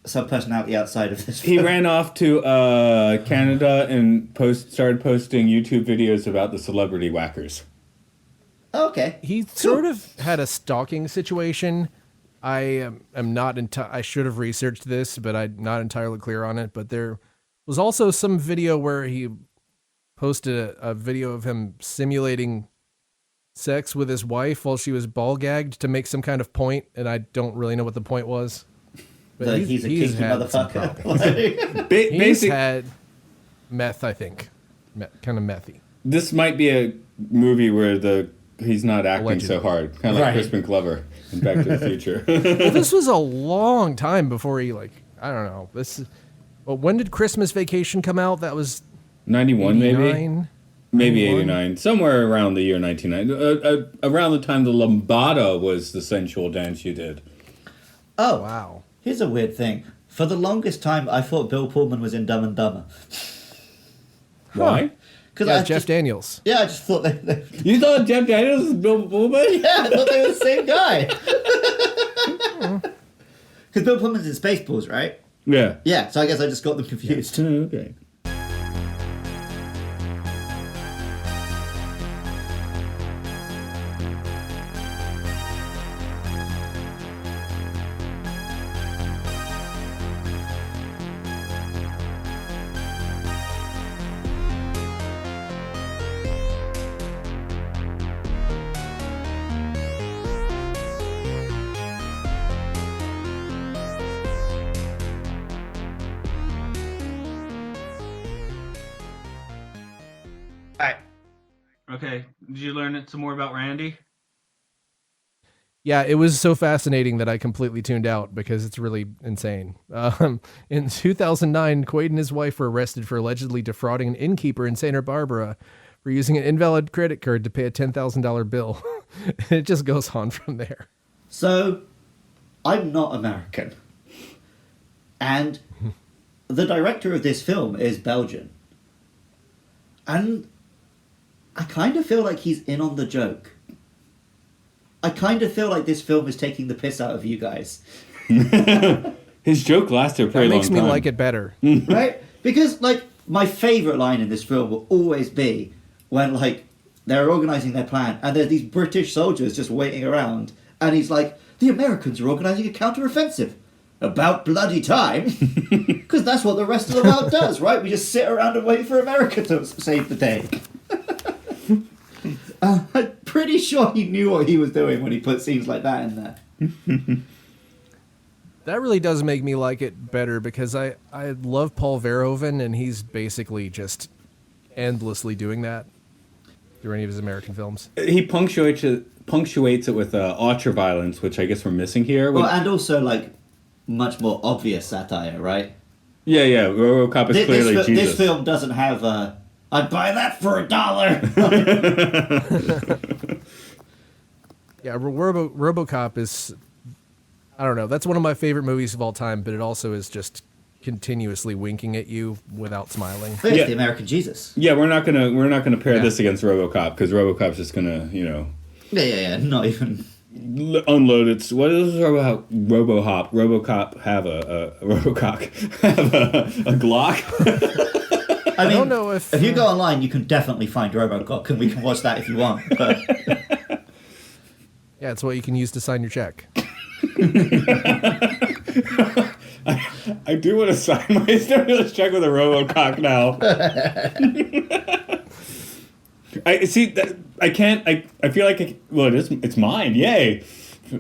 Speaker 3: some personality outside of this.
Speaker 1: He ran off to Canada and started posting YouTube videos about the celebrity whackers.
Speaker 3: Okay.
Speaker 4: He sort of had a stalking situation. I am not I should have researched this, but I'm not entirely clear on it. But there was also some video where he posted a video of him simulating sex with his wife while she was ball gagged to make some kind of point, and I don't really know what the point was. But
Speaker 3: He's a kinky motherfucker.
Speaker 4: He's had meth, I think, kind of methy.
Speaker 1: This might be a movie where he's not acting
Speaker 4: Allegedly.
Speaker 1: so hard, kind of like Crispin Glover in Back to the Future.
Speaker 4: Well, this was a long time before he I don't know. When did Christmas Vacation come out? That was
Speaker 1: 91 maybe?
Speaker 4: 89?
Speaker 1: Maybe
Speaker 4: 91?
Speaker 1: 89. Somewhere around the year 1990. Around the time the lambada was the sensual dance you did.
Speaker 3: Oh,
Speaker 4: Wow.
Speaker 3: here's a weird thing. For the longest time, I thought Bill Pullman was in Dumb and Dumber.
Speaker 1: Why?
Speaker 3: Because
Speaker 4: Yeah, Jeff Daniels.
Speaker 3: Yeah, I just thought they
Speaker 1: You thought Jeff Daniels was Bill Pullman?
Speaker 3: yeah, I thought they were the same guy. Because Bill Pullman's in Spaceballs, right?
Speaker 1: Yeah.
Speaker 3: Yeah, so I guess I just got them confused.
Speaker 1: Okay.
Speaker 3: Alright.
Speaker 1: Okay. Did you learn some more about Randy?
Speaker 4: Yeah, it was so fascinating that I completely tuned out because it's really insane. In 2009, Quaid and his wife were arrested for allegedly defrauding an innkeeper in Santa Barbara for using an invalid credit card to pay a $10,000 bill. It just goes on from there.
Speaker 3: So, I'm not American. And the director of this film is Belgian. And I kind of feel like he's in on the joke. I kind of feel like this film is taking the piss out of you guys.
Speaker 1: His joke lasted a pretty
Speaker 4: That
Speaker 1: long
Speaker 4: makes
Speaker 1: time.
Speaker 4: me like it better.
Speaker 3: Right? Because, like, my favourite line in this film will always be when, like, they're organising their plan and there's these British soldiers just waiting around and he's like, the Americans are organising a counter-offensive. About bloody time. Because that's what the rest of the world does, right? We just sit around and wait for America to save the day. I'm pretty sure he knew what he was doing when he put scenes like that in there.
Speaker 4: That really does make me like it better because I love Paul Verhoeven and he's basically just endlessly doing that through any of his American films.
Speaker 1: He punctuates it with ultra-violence, which I guess we're missing here.
Speaker 3: Well, and also, like, much more obvious satire, right?
Speaker 1: Yeah. RoboCop is clearly Jesus.
Speaker 3: This film doesn't have I'd buy that for $1.
Speaker 4: Yeah, RoboCop is, I don't know, that's one of my favorite movies of all time, but it also is just continuously winking at you without smiling.
Speaker 3: But it's
Speaker 1: Yeah.
Speaker 3: the American Jesus.
Speaker 1: Yeah, we're not gonna pair
Speaker 4: Yeah.
Speaker 1: this against RoboCop because RoboCop's just gonna
Speaker 3: Yeah, not even.
Speaker 1: unload its. What is RoboCop have a RoboCop have a Glock?
Speaker 3: I mean,
Speaker 4: don't know if
Speaker 3: you go online, you can definitely find RoboCop, and we can watch that if you want. But
Speaker 4: yeah, it's what you can use to sign your check.
Speaker 1: I do want to sign my stimulus check with a RoboCop now. I see that I can't. I feel like it's mine. Yay,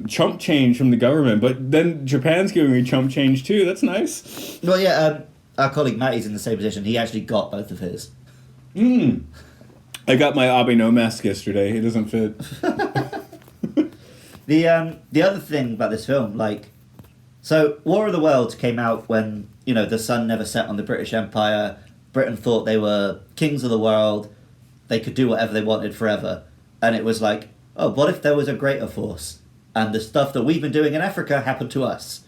Speaker 1: chump change from the government. But then Japan's giving me chump change too. That's nice.
Speaker 3: well, yeah, our colleague Matty's in the same position. He actually got both of his.
Speaker 1: I got my Abe no mask yesterday. It doesn't fit.
Speaker 3: The other thing about this film, like, so War of the Worlds came out when the sun never set on the British Empire. Britain thought they were kings of the world. They could do whatever they wanted forever. And it was like, oh, what if there was a greater force? and the stuff that we've been doing in Africa happened to us.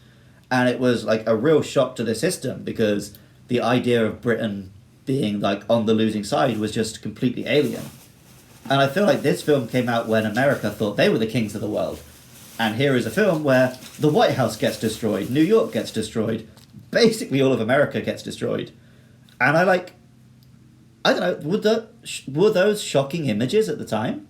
Speaker 3: And it was like a real shock to the system, because the idea of Britain being like on the losing side was just completely alien. And I feel like this film came out when America thought they were the kings of the world. And here is a film where the White House gets destroyed, New York gets destroyed, basically all of America gets destroyed. And I don't know, were those shocking images at the time?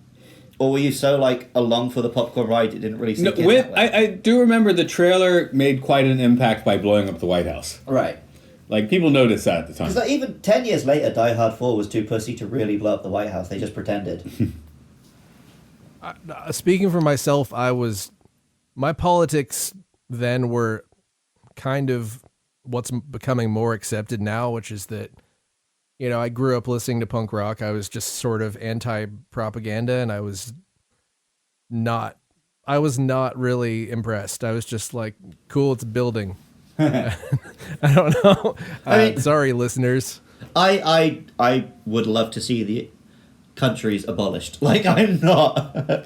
Speaker 3: Or were you so like along for the popcorn ride it didn't really sink in that way?
Speaker 1: I do remember the trailer made quite an impact by blowing up the White House.
Speaker 3: Right.
Speaker 1: Like, people noticed that at the time.
Speaker 3: Because like, even 10 years later, Die Hard 4 was too pussy to really blow up the White House. They just pretended.
Speaker 4: Speaking for myself, my politics then were kind of what's becoming more accepted now, which is that, you know, I grew up listening to punk rock. I was just sort of anti-propaganda, and I was not really impressed. I was just like, cool, it's building. I don't know. I mean, sorry, listeners.
Speaker 3: I would love to see the countries abolished. Like, I'm not,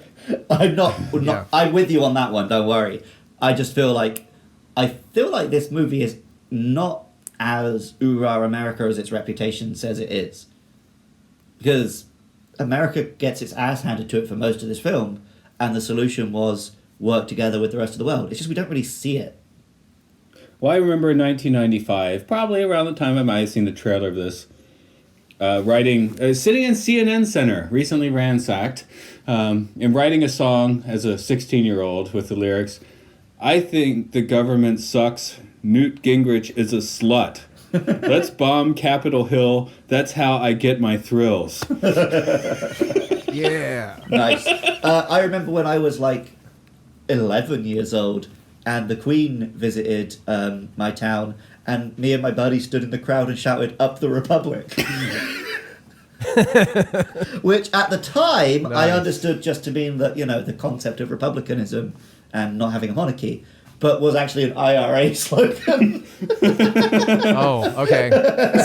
Speaker 4: Yeah.
Speaker 3: I'm with you on that one, don't worry. I feel like this movie is not as oorah America as its reputation says it is. Because America gets its ass handed to it for most of this film, and the solution was work together with the rest of the world. It's just we don't really see it.
Speaker 1: Well, I remember in 1995, probably around the time I might have seen the trailer of this, sitting in CNN Center, recently ransacked, and writing a song as a 16-year-old with the lyrics, "I think the government sucks. Newt Gingrich is a slut. Let's bomb Capitol Hill. That's how I get my thrills."
Speaker 4: Yeah.
Speaker 3: Nice. I remember when I was like 11 years old, and the Queen visited my town, and me and my buddy stood in the crowd and shouted, "Up the Republic." Which at the time I understood just to mean that, you know, the concept of republicanism and not having a monarchy, but was actually an IRA slogan.
Speaker 4: Oh, okay.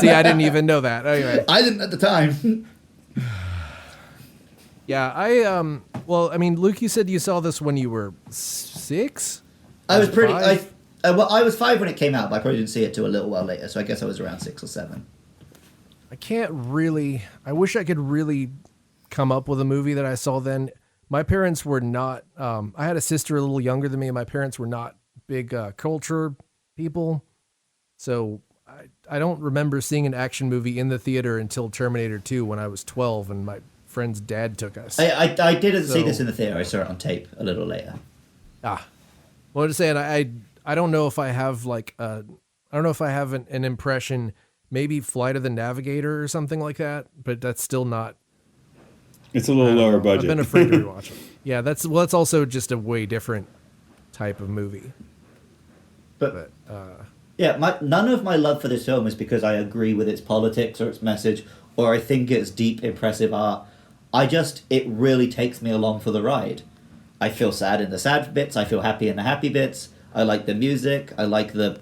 Speaker 4: See, I didn't even know that. Anyway.
Speaker 3: I didn't at the time.
Speaker 4: Yeah, well, I mean, Luke, you said you saw this when you were 6?
Speaker 3: I was pretty...
Speaker 4: Five?
Speaker 3: I was 5 when it came out, but I probably didn't see it till a little while later, so I guess I was around 6 or 7.
Speaker 4: I wish I could really come up with a movie that I saw then. My parents were not, I had a sister a little younger than me, and my parents were not big culture people. So I don't remember seeing an action movie in the theater until Terminator 2 when I was 12, and my friend's dad took us.
Speaker 3: I didn't see this in the theater. I saw it on tape a little later.
Speaker 4: Well, I'm just saying, I don't know if I have like, I don't know if I have an impression, maybe Flight of the Navigator or something like that, but that's still not.
Speaker 1: It's a little lower budget.
Speaker 4: I've been afraid to rewatch it. Yeah, that's also just a way different type of movie.
Speaker 3: But none of my love for this film is because I agree with its politics or its message, or I think it's deep, impressive art. It really takes me along for the ride. I feel sad in the sad bits, I feel happy in the happy bits, I like the music, I like the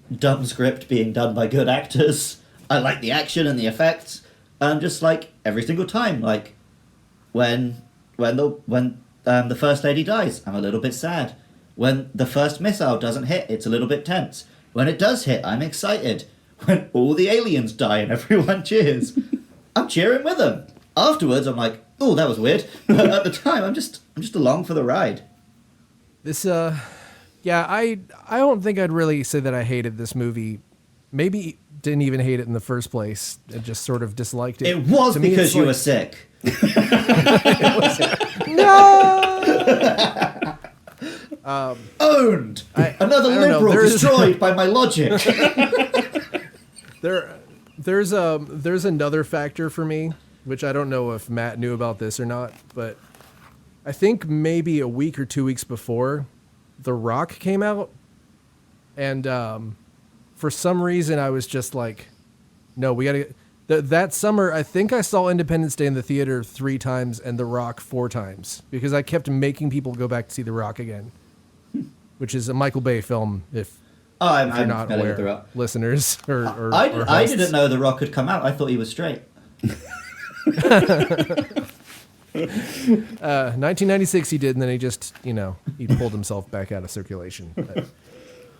Speaker 3: dumb script being done by good actors, I like the action and the effects, and just like every single time, like when the First Lady dies, I'm a little bit sad. When the first missile doesn't hit, it's a little bit tense. When it does hit, I'm excited. When all the aliens die and everyone cheers, I'm cheering with them. Afterwards, I'm like, oh, that was weird. But at the time, I'm just along for the ride.
Speaker 4: This, I don't think I'd really say that I hated this movie. Maybe didn't even hate it in the first place. I just sort of disliked it.
Speaker 3: It was because you were sick.
Speaker 4: No!
Speaker 3: Owned! Another liberal destroyed by my logic.
Speaker 4: There's another factor for me, which I don't know if Matt knew about this or not, but I think maybe a week or 2 weeks before, The Rock came out, and for some reason I was just like, no, we gotta... That summer, I think I saw Independence Day in the theater 3 times and The Rock 4 times, because I kept making people go back to see The Rock again, which is a Michael Bay film, if you're not aware, listeners.
Speaker 3: I didn't know The Rock had come out. I thought he was straight.
Speaker 4: 1996 he did, and then he just, he pulled himself back out of circulation.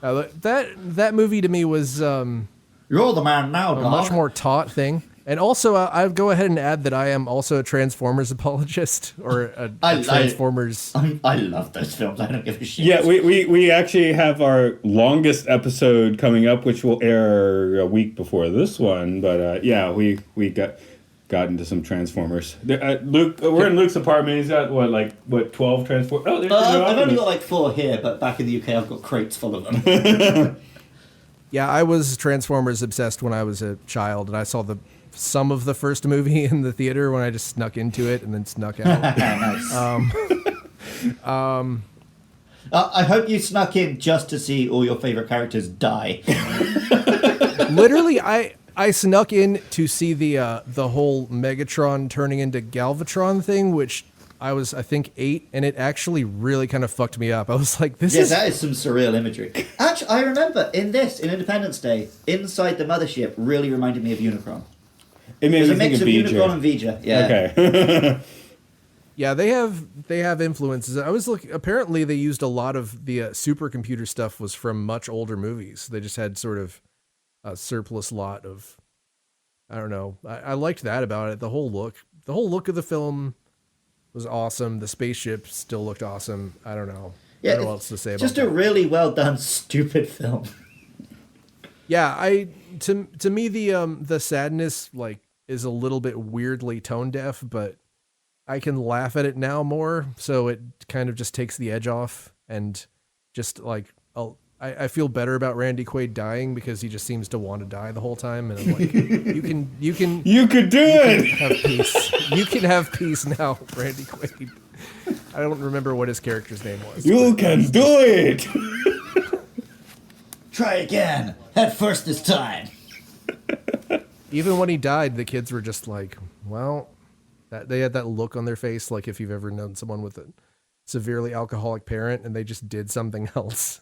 Speaker 4: But, that movie to me was
Speaker 3: You're the man now,
Speaker 4: a
Speaker 3: dog.
Speaker 4: much more taut thing. And also, I'd go ahead and add that I am also a Transformers apologist, or a Transformers.
Speaker 3: I love those films. I don't give a shit.
Speaker 1: Yeah, we actually have our longest episode coming up, which will air a week before this one. But we got into some Transformers. Luke, we're in Luke's apartment. He's got 12 Transformers. Oh, there's
Speaker 3: I've only got like 4 here, but back in the UK, I've got crates full of them.
Speaker 4: Yeah, I was Transformers obsessed when I was a child, and I saw some of the first movie in the theater when I just snuck into it and then snuck out.
Speaker 3: Nice. I hope you snuck in just to see all your favorite characters die.
Speaker 4: Literally, I snuck in to see the whole Megatron turning into Galvatron thing, which I was, I think, 8, and it actually really kind of fucked me up. I was like, that is
Speaker 3: some surreal imagery. Actually, I remember in Independence Day, inside the mothership really reminded me of Unicron.
Speaker 1: It made
Speaker 3: There's
Speaker 1: me
Speaker 3: a
Speaker 1: think
Speaker 3: mix
Speaker 1: of
Speaker 3: of
Speaker 1: Vija.
Speaker 3: Unicron and Vija. Yeah.
Speaker 1: Okay.
Speaker 4: Yeah, they have influences. I was looking. Apparently, they used a lot of the supercomputer stuff was from much older movies. They just had sort of a surplus lot of. I don't know. I liked that about it. The whole look of the film was awesome. The spaceship still looked awesome. I don't know.
Speaker 3: Yeah,
Speaker 4: I don't know what else to say about
Speaker 3: just
Speaker 4: that.
Speaker 3: a really well done, stupid film.
Speaker 4: Yeah, to me the sadness is a little bit weirdly tone deaf, but I can laugh at it now more, so it kind of just takes the edge off, and just I feel better about Randy Quaid dying because he just seems to want to die the whole time, and I'm like, you
Speaker 1: could do it.
Speaker 4: Have peace. You can have peace now, Randy Quaid. I don't remember what his character's name was.
Speaker 1: You can do it.
Speaker 3: Try again. Head first this time.
Speaker 4: Even when he died, the kids were just like, well, they had that look on their face, like if you've ever known someone with a severely alcoholic parent and they just did something else.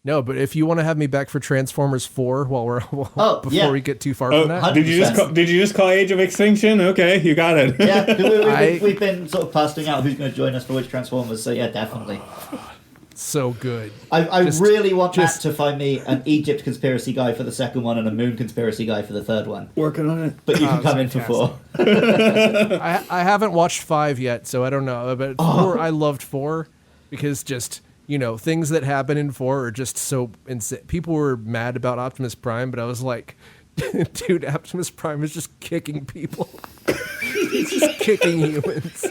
Speaker 4: No, but if you want to have me back for Transformers 4 before we get too far from that.
Speaker 1: Did you just call Age of Extinction? Okay, you got it.
Speaker 3: Yeah, we've been sort of casting out who's going to join us for which Transformers, so yeah, definitely.
Speaker 4: So good.
Speaker 3: I really want Matt to find me an Egypt conspiracy guy for the second one and a moon conspiracy guy for the third one.
Speaker 1: Working on it.
Speaker 3: But you can come in for 4.
Speaker 4: I haven't watched 5 yet, so I don't know. But 4, I loved 4 because just, things that happen in 4 are just so insane. People were mad about Optimus Prime, but I was like, dude, Optimus Prime is just kicking people. He's just kicking humans.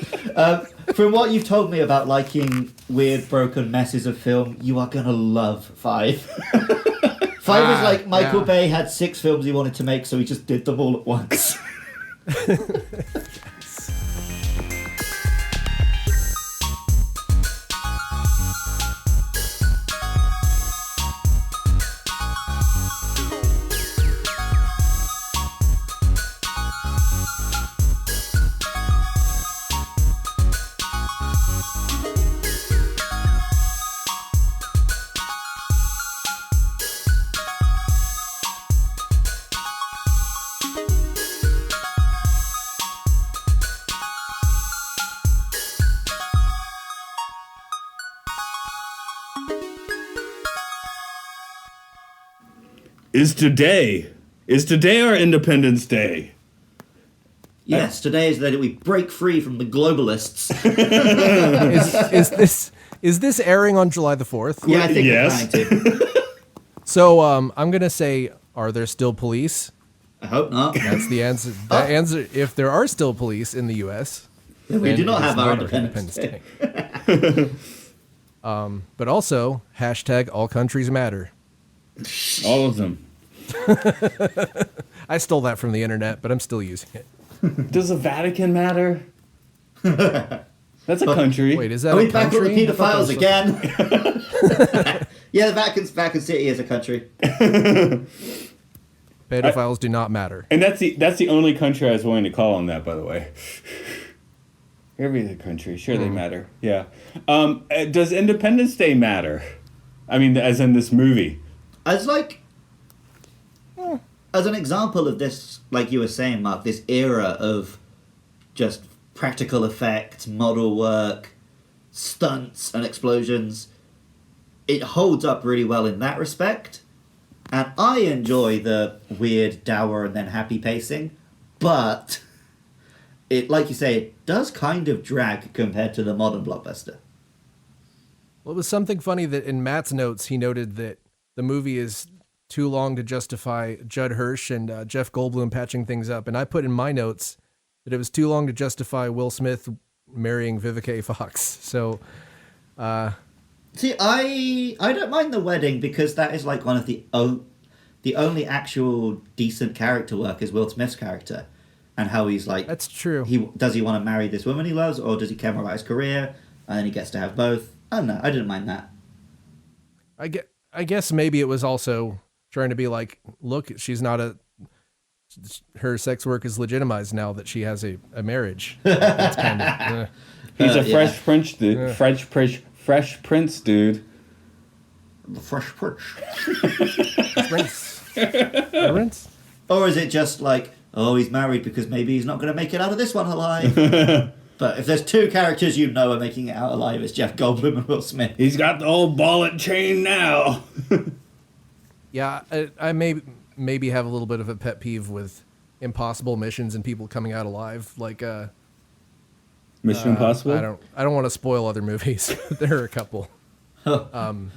Speaker 3: From what you've told me about liking weird, broken messes of film, you are going to love 5. 5 is like Michael Bay had 6 films he wanted to make, so he just did them all at once.
Speaker 1: Is today our Independence Day?
Speaker 3: Yes, today is the day that we break free from the globalists.
Speaker 4: Is this airing on July the 4th?
Speaker 3: Yeah, I think
Speaker 1: yes.
Speaker 3: we're trying to.
Speaker 4: So I'm gonna say, are there still police?
Speaker 3: I hope not.
Speaker 4: That's the answer. The answer, if there are still police in the U.S.,
Speaker 3: We do not
Speaker 4: it is
Speaker 3: have our
Speaker 4: not
Speaker 3: Independence Day.
Speaker 4: But also, hashtag all countries matter.
Speaker 1: All of them.
Speaker 4: I stole that from the internet, but I'm still using it.
Speaker 1: Does the Vatican matter? That's a country.
Speaker 4: Wait, is that
Speaker 3: Are
Speaker 4: a
Speaker 3: we back on
Speaker 4: country?
Speaker 3: the pedophiles again? Yeah, the Vatican City is a country.
Speaker 4: Pedophiles do not matter.
Speaker 1: And that's the only country I was willing to call on that, by the way. Every other country, sure they matter. Yeah. Does Independence Day matter? I mean, as in this movie.
Speaker 3: As like, as an example of this, like you were saying, Mark, this era of just practical effects, model work, stunts and explosions, it holds up really well in that respect. And I enjoy the weird, dour, and then happy pacing, but it, like you say, it does kind of drag compared to the modern blockbuster.
Speaker 4: Well, it was something funny that in Matt's notes, he noted that the movie is too long to justify Judd Hirsch and Jeff Goldblum patching things up. And I put in my notes that it was too long to justify Will Smith marrying Vivica A. Fox. So,
Speaker 3: see, I don't mind the wedding because that is like one of the only actual decent character work is Will Smith's character, and how he's like.
Speaker 4: That's true.
Speaker 3: Does he want to marry this woman he loves, or does he care more about his career? And then he gets to have both. I don't know. I didn't mind that.
Speaker 4: I guess maybe it was also trying to be like, look, she's not her sex work is legitimized now that she has a marriage. That's kind of,
Speaker 1: He's a fresh prince, dude. Fresh prince, dude.
Speaker 3: The Fresh Prince.
Speaker 4: Prince.
Speaker 3: Or is it just like, oh, he's married because maybe he's not going to make it out of this one alive? But if there's two characters you know are making it out alive, it's Jeff Goldblum and Will Smith.
Speaker 1: He's got the old ball and chain now.
Speaker 4: Yeah, I maybe have a little bit of a pet peeve with impossible missions and people coming out alive. Like
Speaker 1: Mission Impossible?
Speaker 4: I don't want to spoil other movies. There are a couple.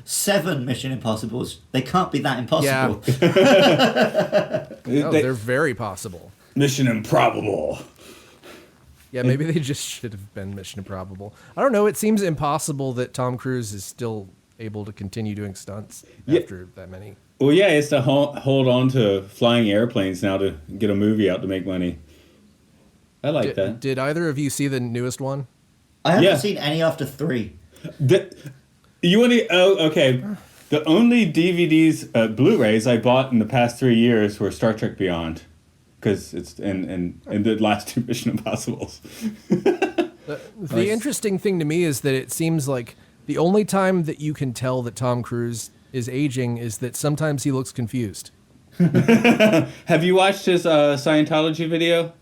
Speaker 3: 7 Mission Impossibles. They can't be that impossible.
Speaker 4: Yeah. No, they're very possible.
Speaker 1: Mission Improbable.
Speaker 4: Yeah, maybe they just should have been Mission Improbable. I don't know. It seems impossible that Tom Cruise is still able to continue doing stunts after that many.
Speaker 1: Well, yeah, it's to hold on to flying airplanes now to get a movie out to make money. I like that.
Speaker 4: Did either of you see the newest one?
Speaker 3: I haven't seen any after 3.
Speaker 1: You want to? Oh, okay. The only DVDs, Blu-rays I bought in the past 3 years were Star Trek Beyond, because it's in the last 2 Mission Impossibles.
Speaker 4: The interesting thing to me is that it seems like the only time that you can tell that Tom Cruise is aging is that sometimes he looks confused.
Speaker 1: Have you watched his Scientology video?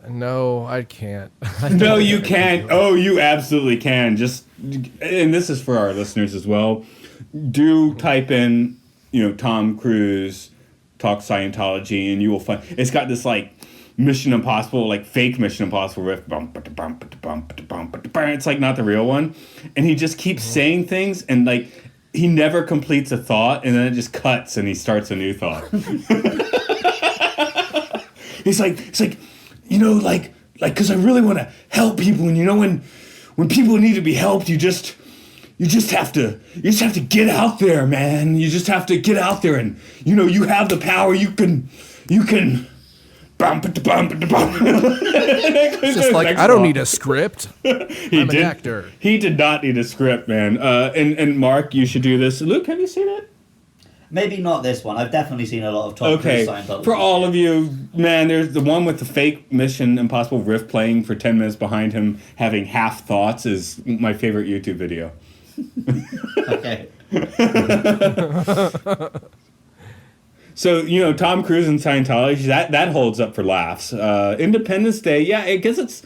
Speaker 4: No, I can't.
Speaker 1: No, you can't. Oh, you absolutely can. Just, and this is for our listeners as well. Do type in, Tom Cruise talk Scientology, and you will find it's got this like Mission Impossible, like fake Mission Impossible riff. It's like not the real one, and he just keeps saying things, and like he never completes a thought, and then it just cuts, and he starts a new thought. It's like. Because I really want to help people, and when people need to be helped, you just have to get out there, man. You just have to get out there, and you have the power. You can.
Speaker 4: It's just like, I don't need a script. I'm an actor.
Speaker 1: He did not need a script, man. And Mark, you should do this. Luke, have you seen it?
Speaker 3: Maybe not this one. I've definitely seen a lot of Tom Cruise Scientology.
Speaker 1: For all of you, man, there's the one with the fake Mission Impossible riff playing for 10 minutes behind him having half thoughts is my favorite YouTube video.
Speaker 3: Okay.
Speaker 1: So, Tom Cruise and Scientology, that holds up for laughs. Independence Day, yeah, I guess it's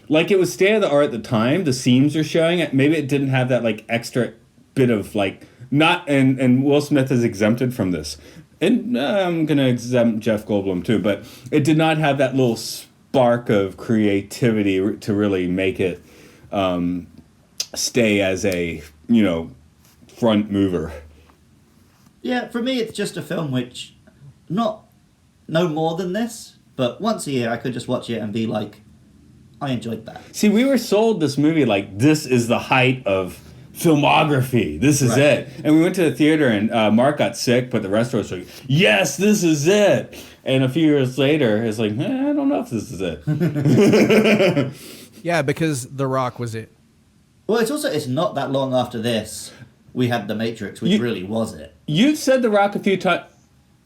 Speaker 1: like it was state of the art at the time. The seams are showing it. Maybe it didn't have that like extra bit of like not and Will Smith is exempted from this. And I'm going to exempt Jeff Goldblum too, but it did not have that little spark of creativity to really make it stay as a, front mover.
Speaker 3: Yeah, for me, it's just a film which, no more than this, but once a year I could just watch it and be like, I enjoyed that.
Speaker 1: See, we were sold this movie like this is the height of filmography. This is it. And we went to the theater and Mark got sick, but the rest of us were like, yes, this is it. And a few years later, it's like, I don't know if this is it.
Speaker 4: Yeah, because The Rock was it.
Speaker 3: Well, it's not that long after this we had The Matrix, which really was it.
Speaker 1: You've said The Rock a few times.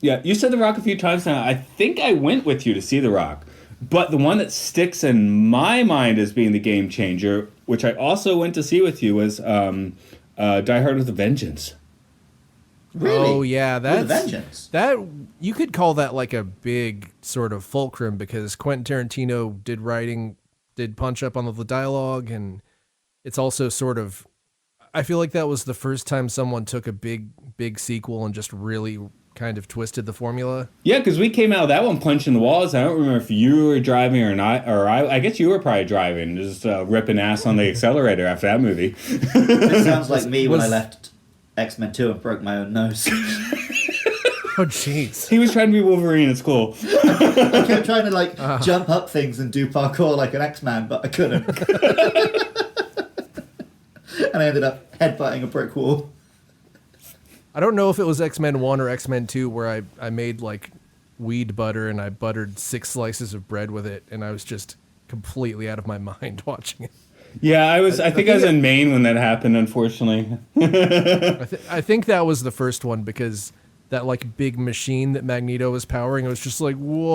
Speaker 1: Yeah, you said The Rock a few times now. I think I went with you to see The Rock. But the one that sticks in my mind as being the game changer, which I also went to see with you, was Die Hard with a Vengeance.
Speaker 3: Really?
Speaker 4: Oh yeah,
Speaker 3: With a vengeance.
Speaker 4: that you could call that like a big sort of fulcrum because Quentin Tarantino did punch up on the dialogue, and it's also sort of, I feel like that was the first time someone took a big sequel and just really kind of twisted the formula.
Speaker 1: Yeah, because we came out of that one punching the walls. I don't remember if you were driving or not, or I guess you were probably driving, just ripping ass on the accelerator after that movie.
Speaker 3: It sounds like me when I left X-Men 2 and broke my own nose.
Speaker 4: Oh jeez.
Speaker 1: He was trying to be Wolverine at school.
Speaker 3: I kept trying to jump up things and do parkour like an X-Man, but I couldn't. And I ended up headbutting a brick wall.
Speaker 4: I don't know if it was X-Men 1 or X-Men 2 where I made like weed butter and I buttered 6 slices of bread with it, and I was just completely out of my mind watching it.
Speaker 1: Yeah, I think I was in Maine when that happened, unfortunately.
Speaker 4: I think that was the first one because that like big machine that Magneto was powering, it was just like, what?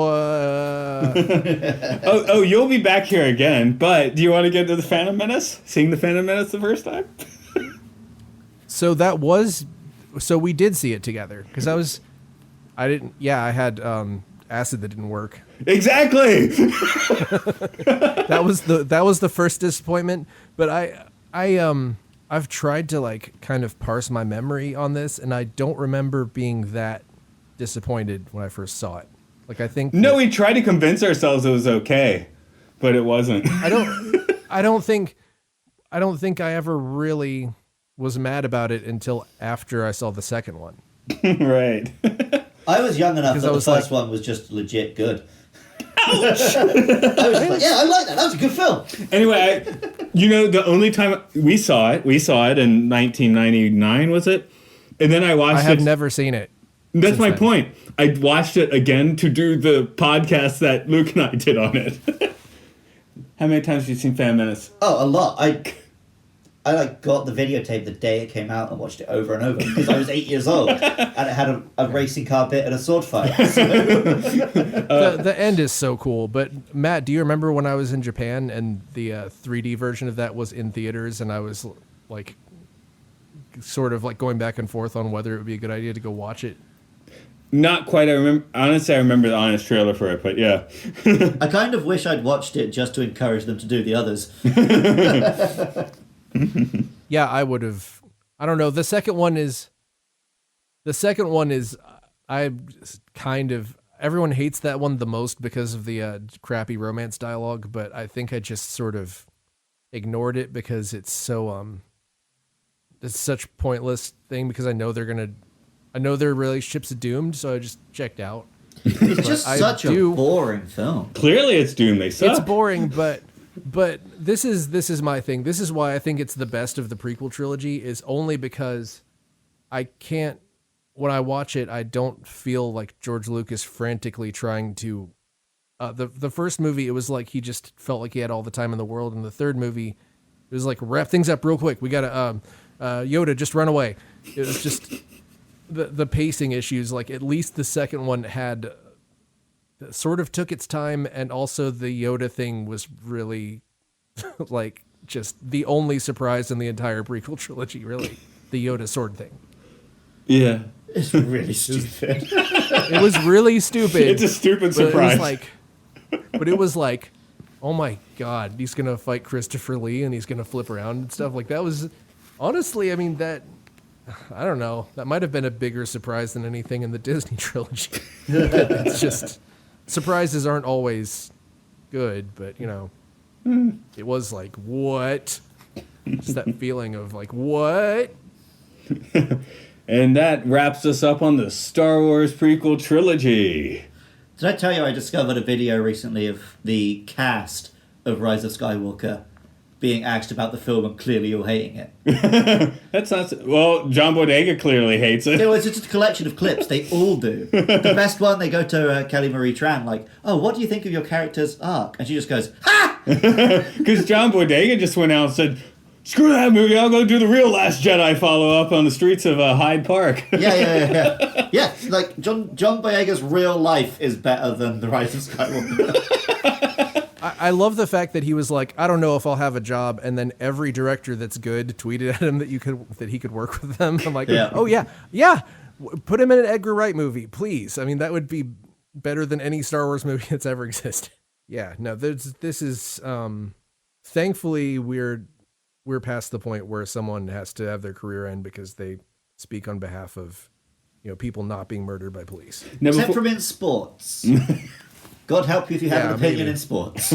Speaker 1: Oh, you'll be back here again, but do you want to get to the Phantom Menace? Seeing the Phantom Menace the first time?
Speaker 4: So we did see it together because I had acid that didn't work.
Speaker 1: Exactly.
Speaker 4: That was the first disappointment, but I've tried to like kind of parse my memory on this, and I don't remember being that disappointed when I first saw it. Like I think
Speaker 1: we tried to convince ourselves it was okay, but it wasn't.
Speaker 4: I don't think I ever really was mad about it until after I saw the second one.
Speaker 1: Right.
Speaker 3: I was young enough that the first one was just legit good. Ouch! I was just like, yeah, I like that. That was a good film.
Speaker 1: Anyway, the only time we saw it in 1999, was it? And then I watched it.
Speaker 4: I have never seen it.
Speaker 1: That's my point. I watched it again to do the podcast that Luke and I did on it. How many times have you seen Phantom Menace?
Speaker 3: Oh, a lot. I got the videotape the day it came out and watched it over and over because I was 8 years old and it had a racing car bit and a sword fight. So.
Speaker 4: The end is so cool. But Matt, do you remember when I was in Japan and the 3D version of that was in theaters, and I was like, sort of like going back and forth on whether it would be a good idea to go watch it?
Speaker 1: Not quite. I remember the honest trailer for it, but yeah.
Speaker 3: I kind of wish I'd watched it just to encourage them to do the others.
Speaker 4: Yeah, I would have. I don't know. The second one is. I kind of. Everyone hates that one the most because of the crappy romance dialogue, but I think I just sort of ignored it because it's so it's such a pointless thing because I know their relationship's doomed, so I just checked out.
Speaker 3: It's just such a boring film.
Speaker 1: Clearly, it's doomed. They suck.
Speaker 4: It's boring, but this is my thing. This is why I think it's the best of the prequel trilogy, is only because I can't, when I watch it, I don't feel like George Lucas frantically trying to, the first movie, it was like he just felt like he had all the time in the world. And the third movie, it was like, wrap things up real quick. We gotta, Yoda, just run away. It was just the pacing issues. Like at least the second one had sort of took its time, and also the Yoda thing was really like just the only surprise in the entire prequel trilogy, really. The Yoda sword thing.
Speaker 1: Yeah.
Speaker 3: It's really stupid.
Speaker 4: It was really stupid.
Speaker 1: It's a stupid surprise.
Speaker 4: But it was like, oh my God, he's going to fight Christopher Lee and he's going to flip around and stuff. Like that was, honestly, I mean, that, I don't know, that might have been a bigger surprise than anything in the Disney trilogy. It's just, surprises aren't always good, but it was like, what? Just that feeling of like, what?
Speaker 1: And that wraps us up on the Star Wars prequel trilogy.
Speaker 3: Did I tell you I discovered a video recently of the cast of Rise of Skywalker being asked about the film and clearly all hating it?
Speaker 1: That's not... Well, John Boyega clearly hates it.
Speaker 3: It was just a collection of clips. They all do. The best one, they go to Kelly Marie Tran, like, oh, what do you think of your character's arc? And she just goes, ha!
Speaker 1: Because John Boyega just went out and said, screw that movie, I'll go do the real Last Jedi follow-up on the streets of Hyde Park.
Speaker 3: Yeah. Yeah, like, John Boyega's real life is better than The Rise of Skywalker.
Speaker 4: I love the fact that he was like, I don't know if I'll have a job, and then every director that's good tweeted at him that he could work with them. I'm like,
Speaker 3: yeah.
Speaker 4: Oh yeah, Put him in an Edgar Wright movie, please. I mean, that would be better than any Star Wars movie that's ever existed. Yeah, no, this is thankfully we're past the point where someone has to have their career end because they speak on behalf of, people not being murdered by police.
Speaker 1: Now,
Speaker 3: Except from in sports. God help you if you have an opinion in sports.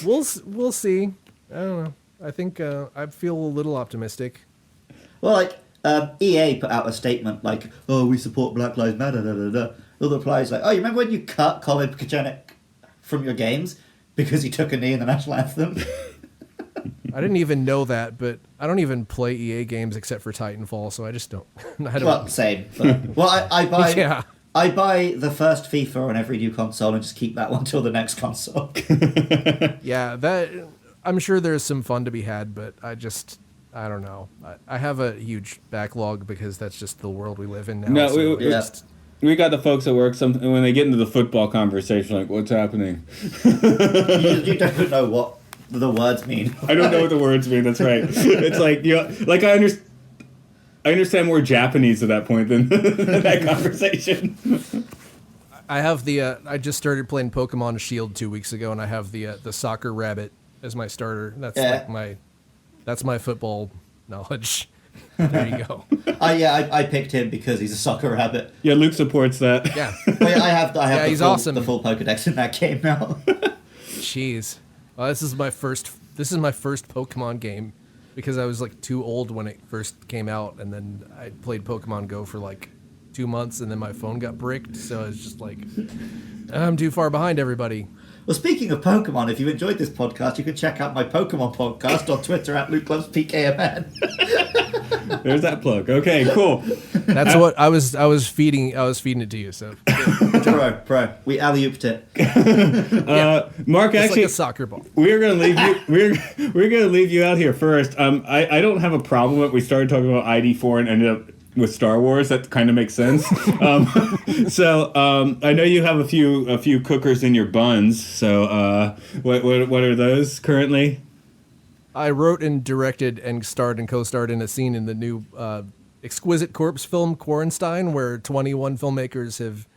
Speaker 4: We'll see. I don't know. I think I feel a little optimistic.
Speaker 3: Well, like, EA put out a statement like, oh, we support Black Lives Matter, da da da. The other replies like, oh, you remember when you cut Colin Kaepernick from your games because he took a knee in the national anthem?
Speaker 4: I didn't even know that, but I don't even play EA games except for Titanfall, so I just don't.
Speaker 3: Well, same. But, well, I buy...
Speaker 4: Yeah.
Speaker 3: I buy the first FIFA on every new console and just keep that one till the next console.
Speaker 4: Yeah, I'm sure there's some fun to be had, but I don't know. I have a huge backlog because that's just the world we live in now.
Speaker 1: No,
Speaker 4: so
Speaker 1: we got the folks at work. When they get into the football conversation, like, what's happening?
Speaker 3: You don't know what the words mean.
Speaker 1: I don't know what the words mean. That's right. It's like I understand more Japanese at that point than that conversation.
Speaker 4: I have I just started playing Pokemon Shield 2 weeks ago, and I have the soccer rabbit as my starter. That's that's my football knowledge. There you go.
Speaker 3: I picked him because he's a soccer rabbit.
Speaker 1: Yeah, Luke supports that.
Speaker 4: Yeah.
Speaker 3: Well, I have
Speaker 4: he's awesome.
Speaker 3: The full Pokedex in that game now.
Speaker 4: Jeez. Well, this is my first Pokemon game because I was like too old when it first came out, and then I played Pokemon Go for like 2 months, and then my phone got bricked, so it's just like I'm too far behind everybody.
Speaker 3: Well, speaking of Pokemon, if you enjoyed this podcast, you can check out my Pokemon podcast on Twitter at LukeLovesPKMN.
Speaker 1: There's that plug. Okay, cool.
Speaker 4: That's what I was feeding it to you. So
Speaker 3: Pro. We alley-ooped it.
Speaker 1: Mark,
Speaker 4: it's
Speaker 1: actually,
Speaker 4: like a soccer ball.
Speaker 1: we're gonna leave you. We're gonna leave you out here first. I don't have a problem with. We started talking about ID4 and ended up with Star Wars. That kind of makes sense. So I know you have a few cookers in your buns. So what are those currently?
Speaker 4: I wrote and directed and starred and co-starred in a scene in the new Exquisite Corpse film Quaranstein, where 21 filmmakers have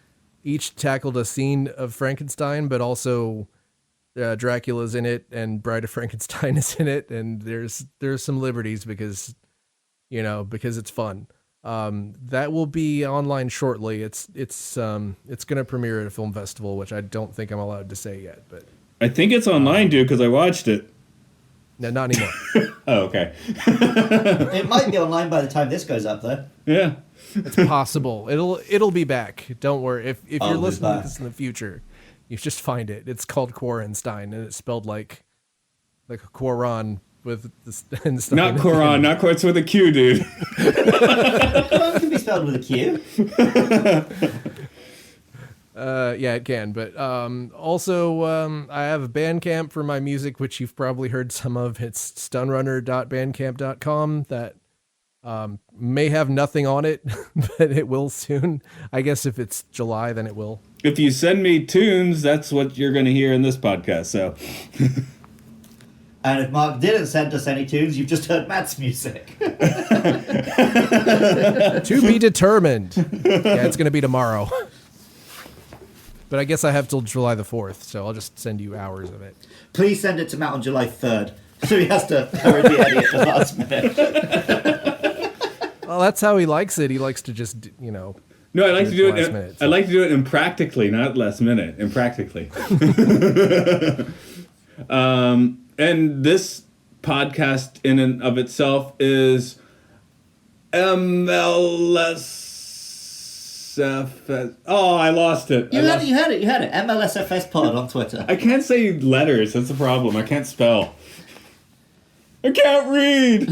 Speaker 4: each tackled a scene of Frankenstein, but also Dracula's in it and Bride of Frankenstein is in it, and there's some liberties because it's fun. That will be online shortly. It's going to premiere at a film festival, which I don't think I'm allowed to say yet, but
Speaker 1: I think it's online, dude, because I watched it.
Speaker 4: No, not anymore.
Speaker 1: Oh, okay.
Speaker 3: It might be online by the time this goes up, though.
Speaker 1: Yeah.
Speaker 4: It's possible. It'll be back. Don't worry. If you're listening to this in the future, you just find it. It's called Quaranstein, and it's spelled like a Quaran with the Stein.
Speaker 1: Not Quran, not it's with a Q, dude.
Speaker 3: Quran can be spelled with a Q.
Speaker 4: Yeah, it can. But also, I have a Bandcamp for my music, which you've probably heard some of. It's stunrunner.bandcamp.com. That may have nothing on it, but it will soon. I guess if it's July, then it will.
Speaker 1: If you send me tunes, that's what you're going to hear in this podcast. So.
Speaker 3: And if Mark didn't send us any tunes, you've just heard Matt's music.
Speaker 4: To be determined. Yeah, it's going to be tomorrow. But I guess I have till July the 4th, so I'll just send you hours of it.
Speaker 3: Please send it to Matt on July 3rd, so he has to hurriedly edit at the last minute.
Speaker 4: Well, that's how he likes it. He likes to just,
Speaker 1: No, I like to do it.
Speaker 4: Minute,
Speaker 1: I like to do it impractically, not last minute. Impractically. And this podcast, in and of itself, is MLSFS. Oh, I lost it.
Speaker 3: You had it. MLSFS Pod on Twitter.
Speaker 1: I can't say letters. That's the problem. I can't spell. I can't read.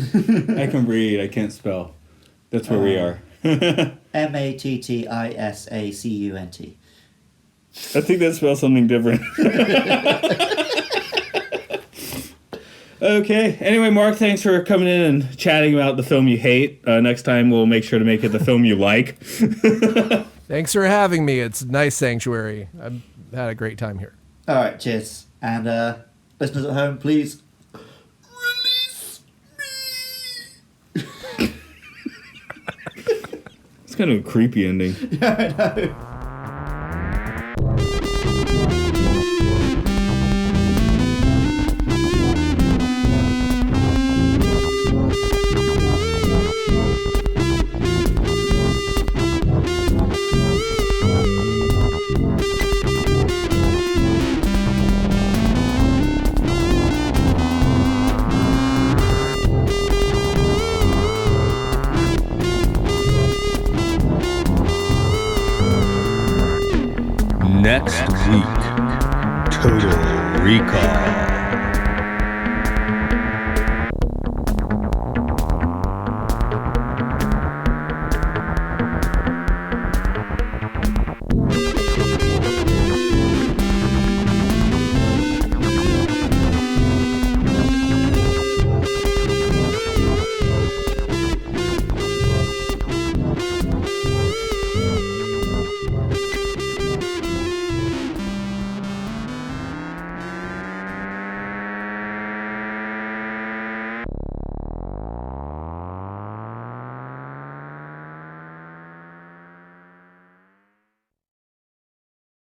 Speaker 1: I can read. I can't spell. That's where we are.
Speaker 3: MATTISACUNT.
Speaker 1: I think that spells something different. Okay. Anyway, Mark, thanks for coming in and chatting about the film you hate. Next time, we'll make sure to make it the film you like.
Speaker 4: Thanks for having me. It's a nice sanctuary. I've had a great time here.
Speaker 3: All right, cheers. And listeners at home, please release me.
Speaker 1: It's kind of a creepy ending.
Speaker 3: Yeah, I know.
Speaker 1: Next week, Total Recall.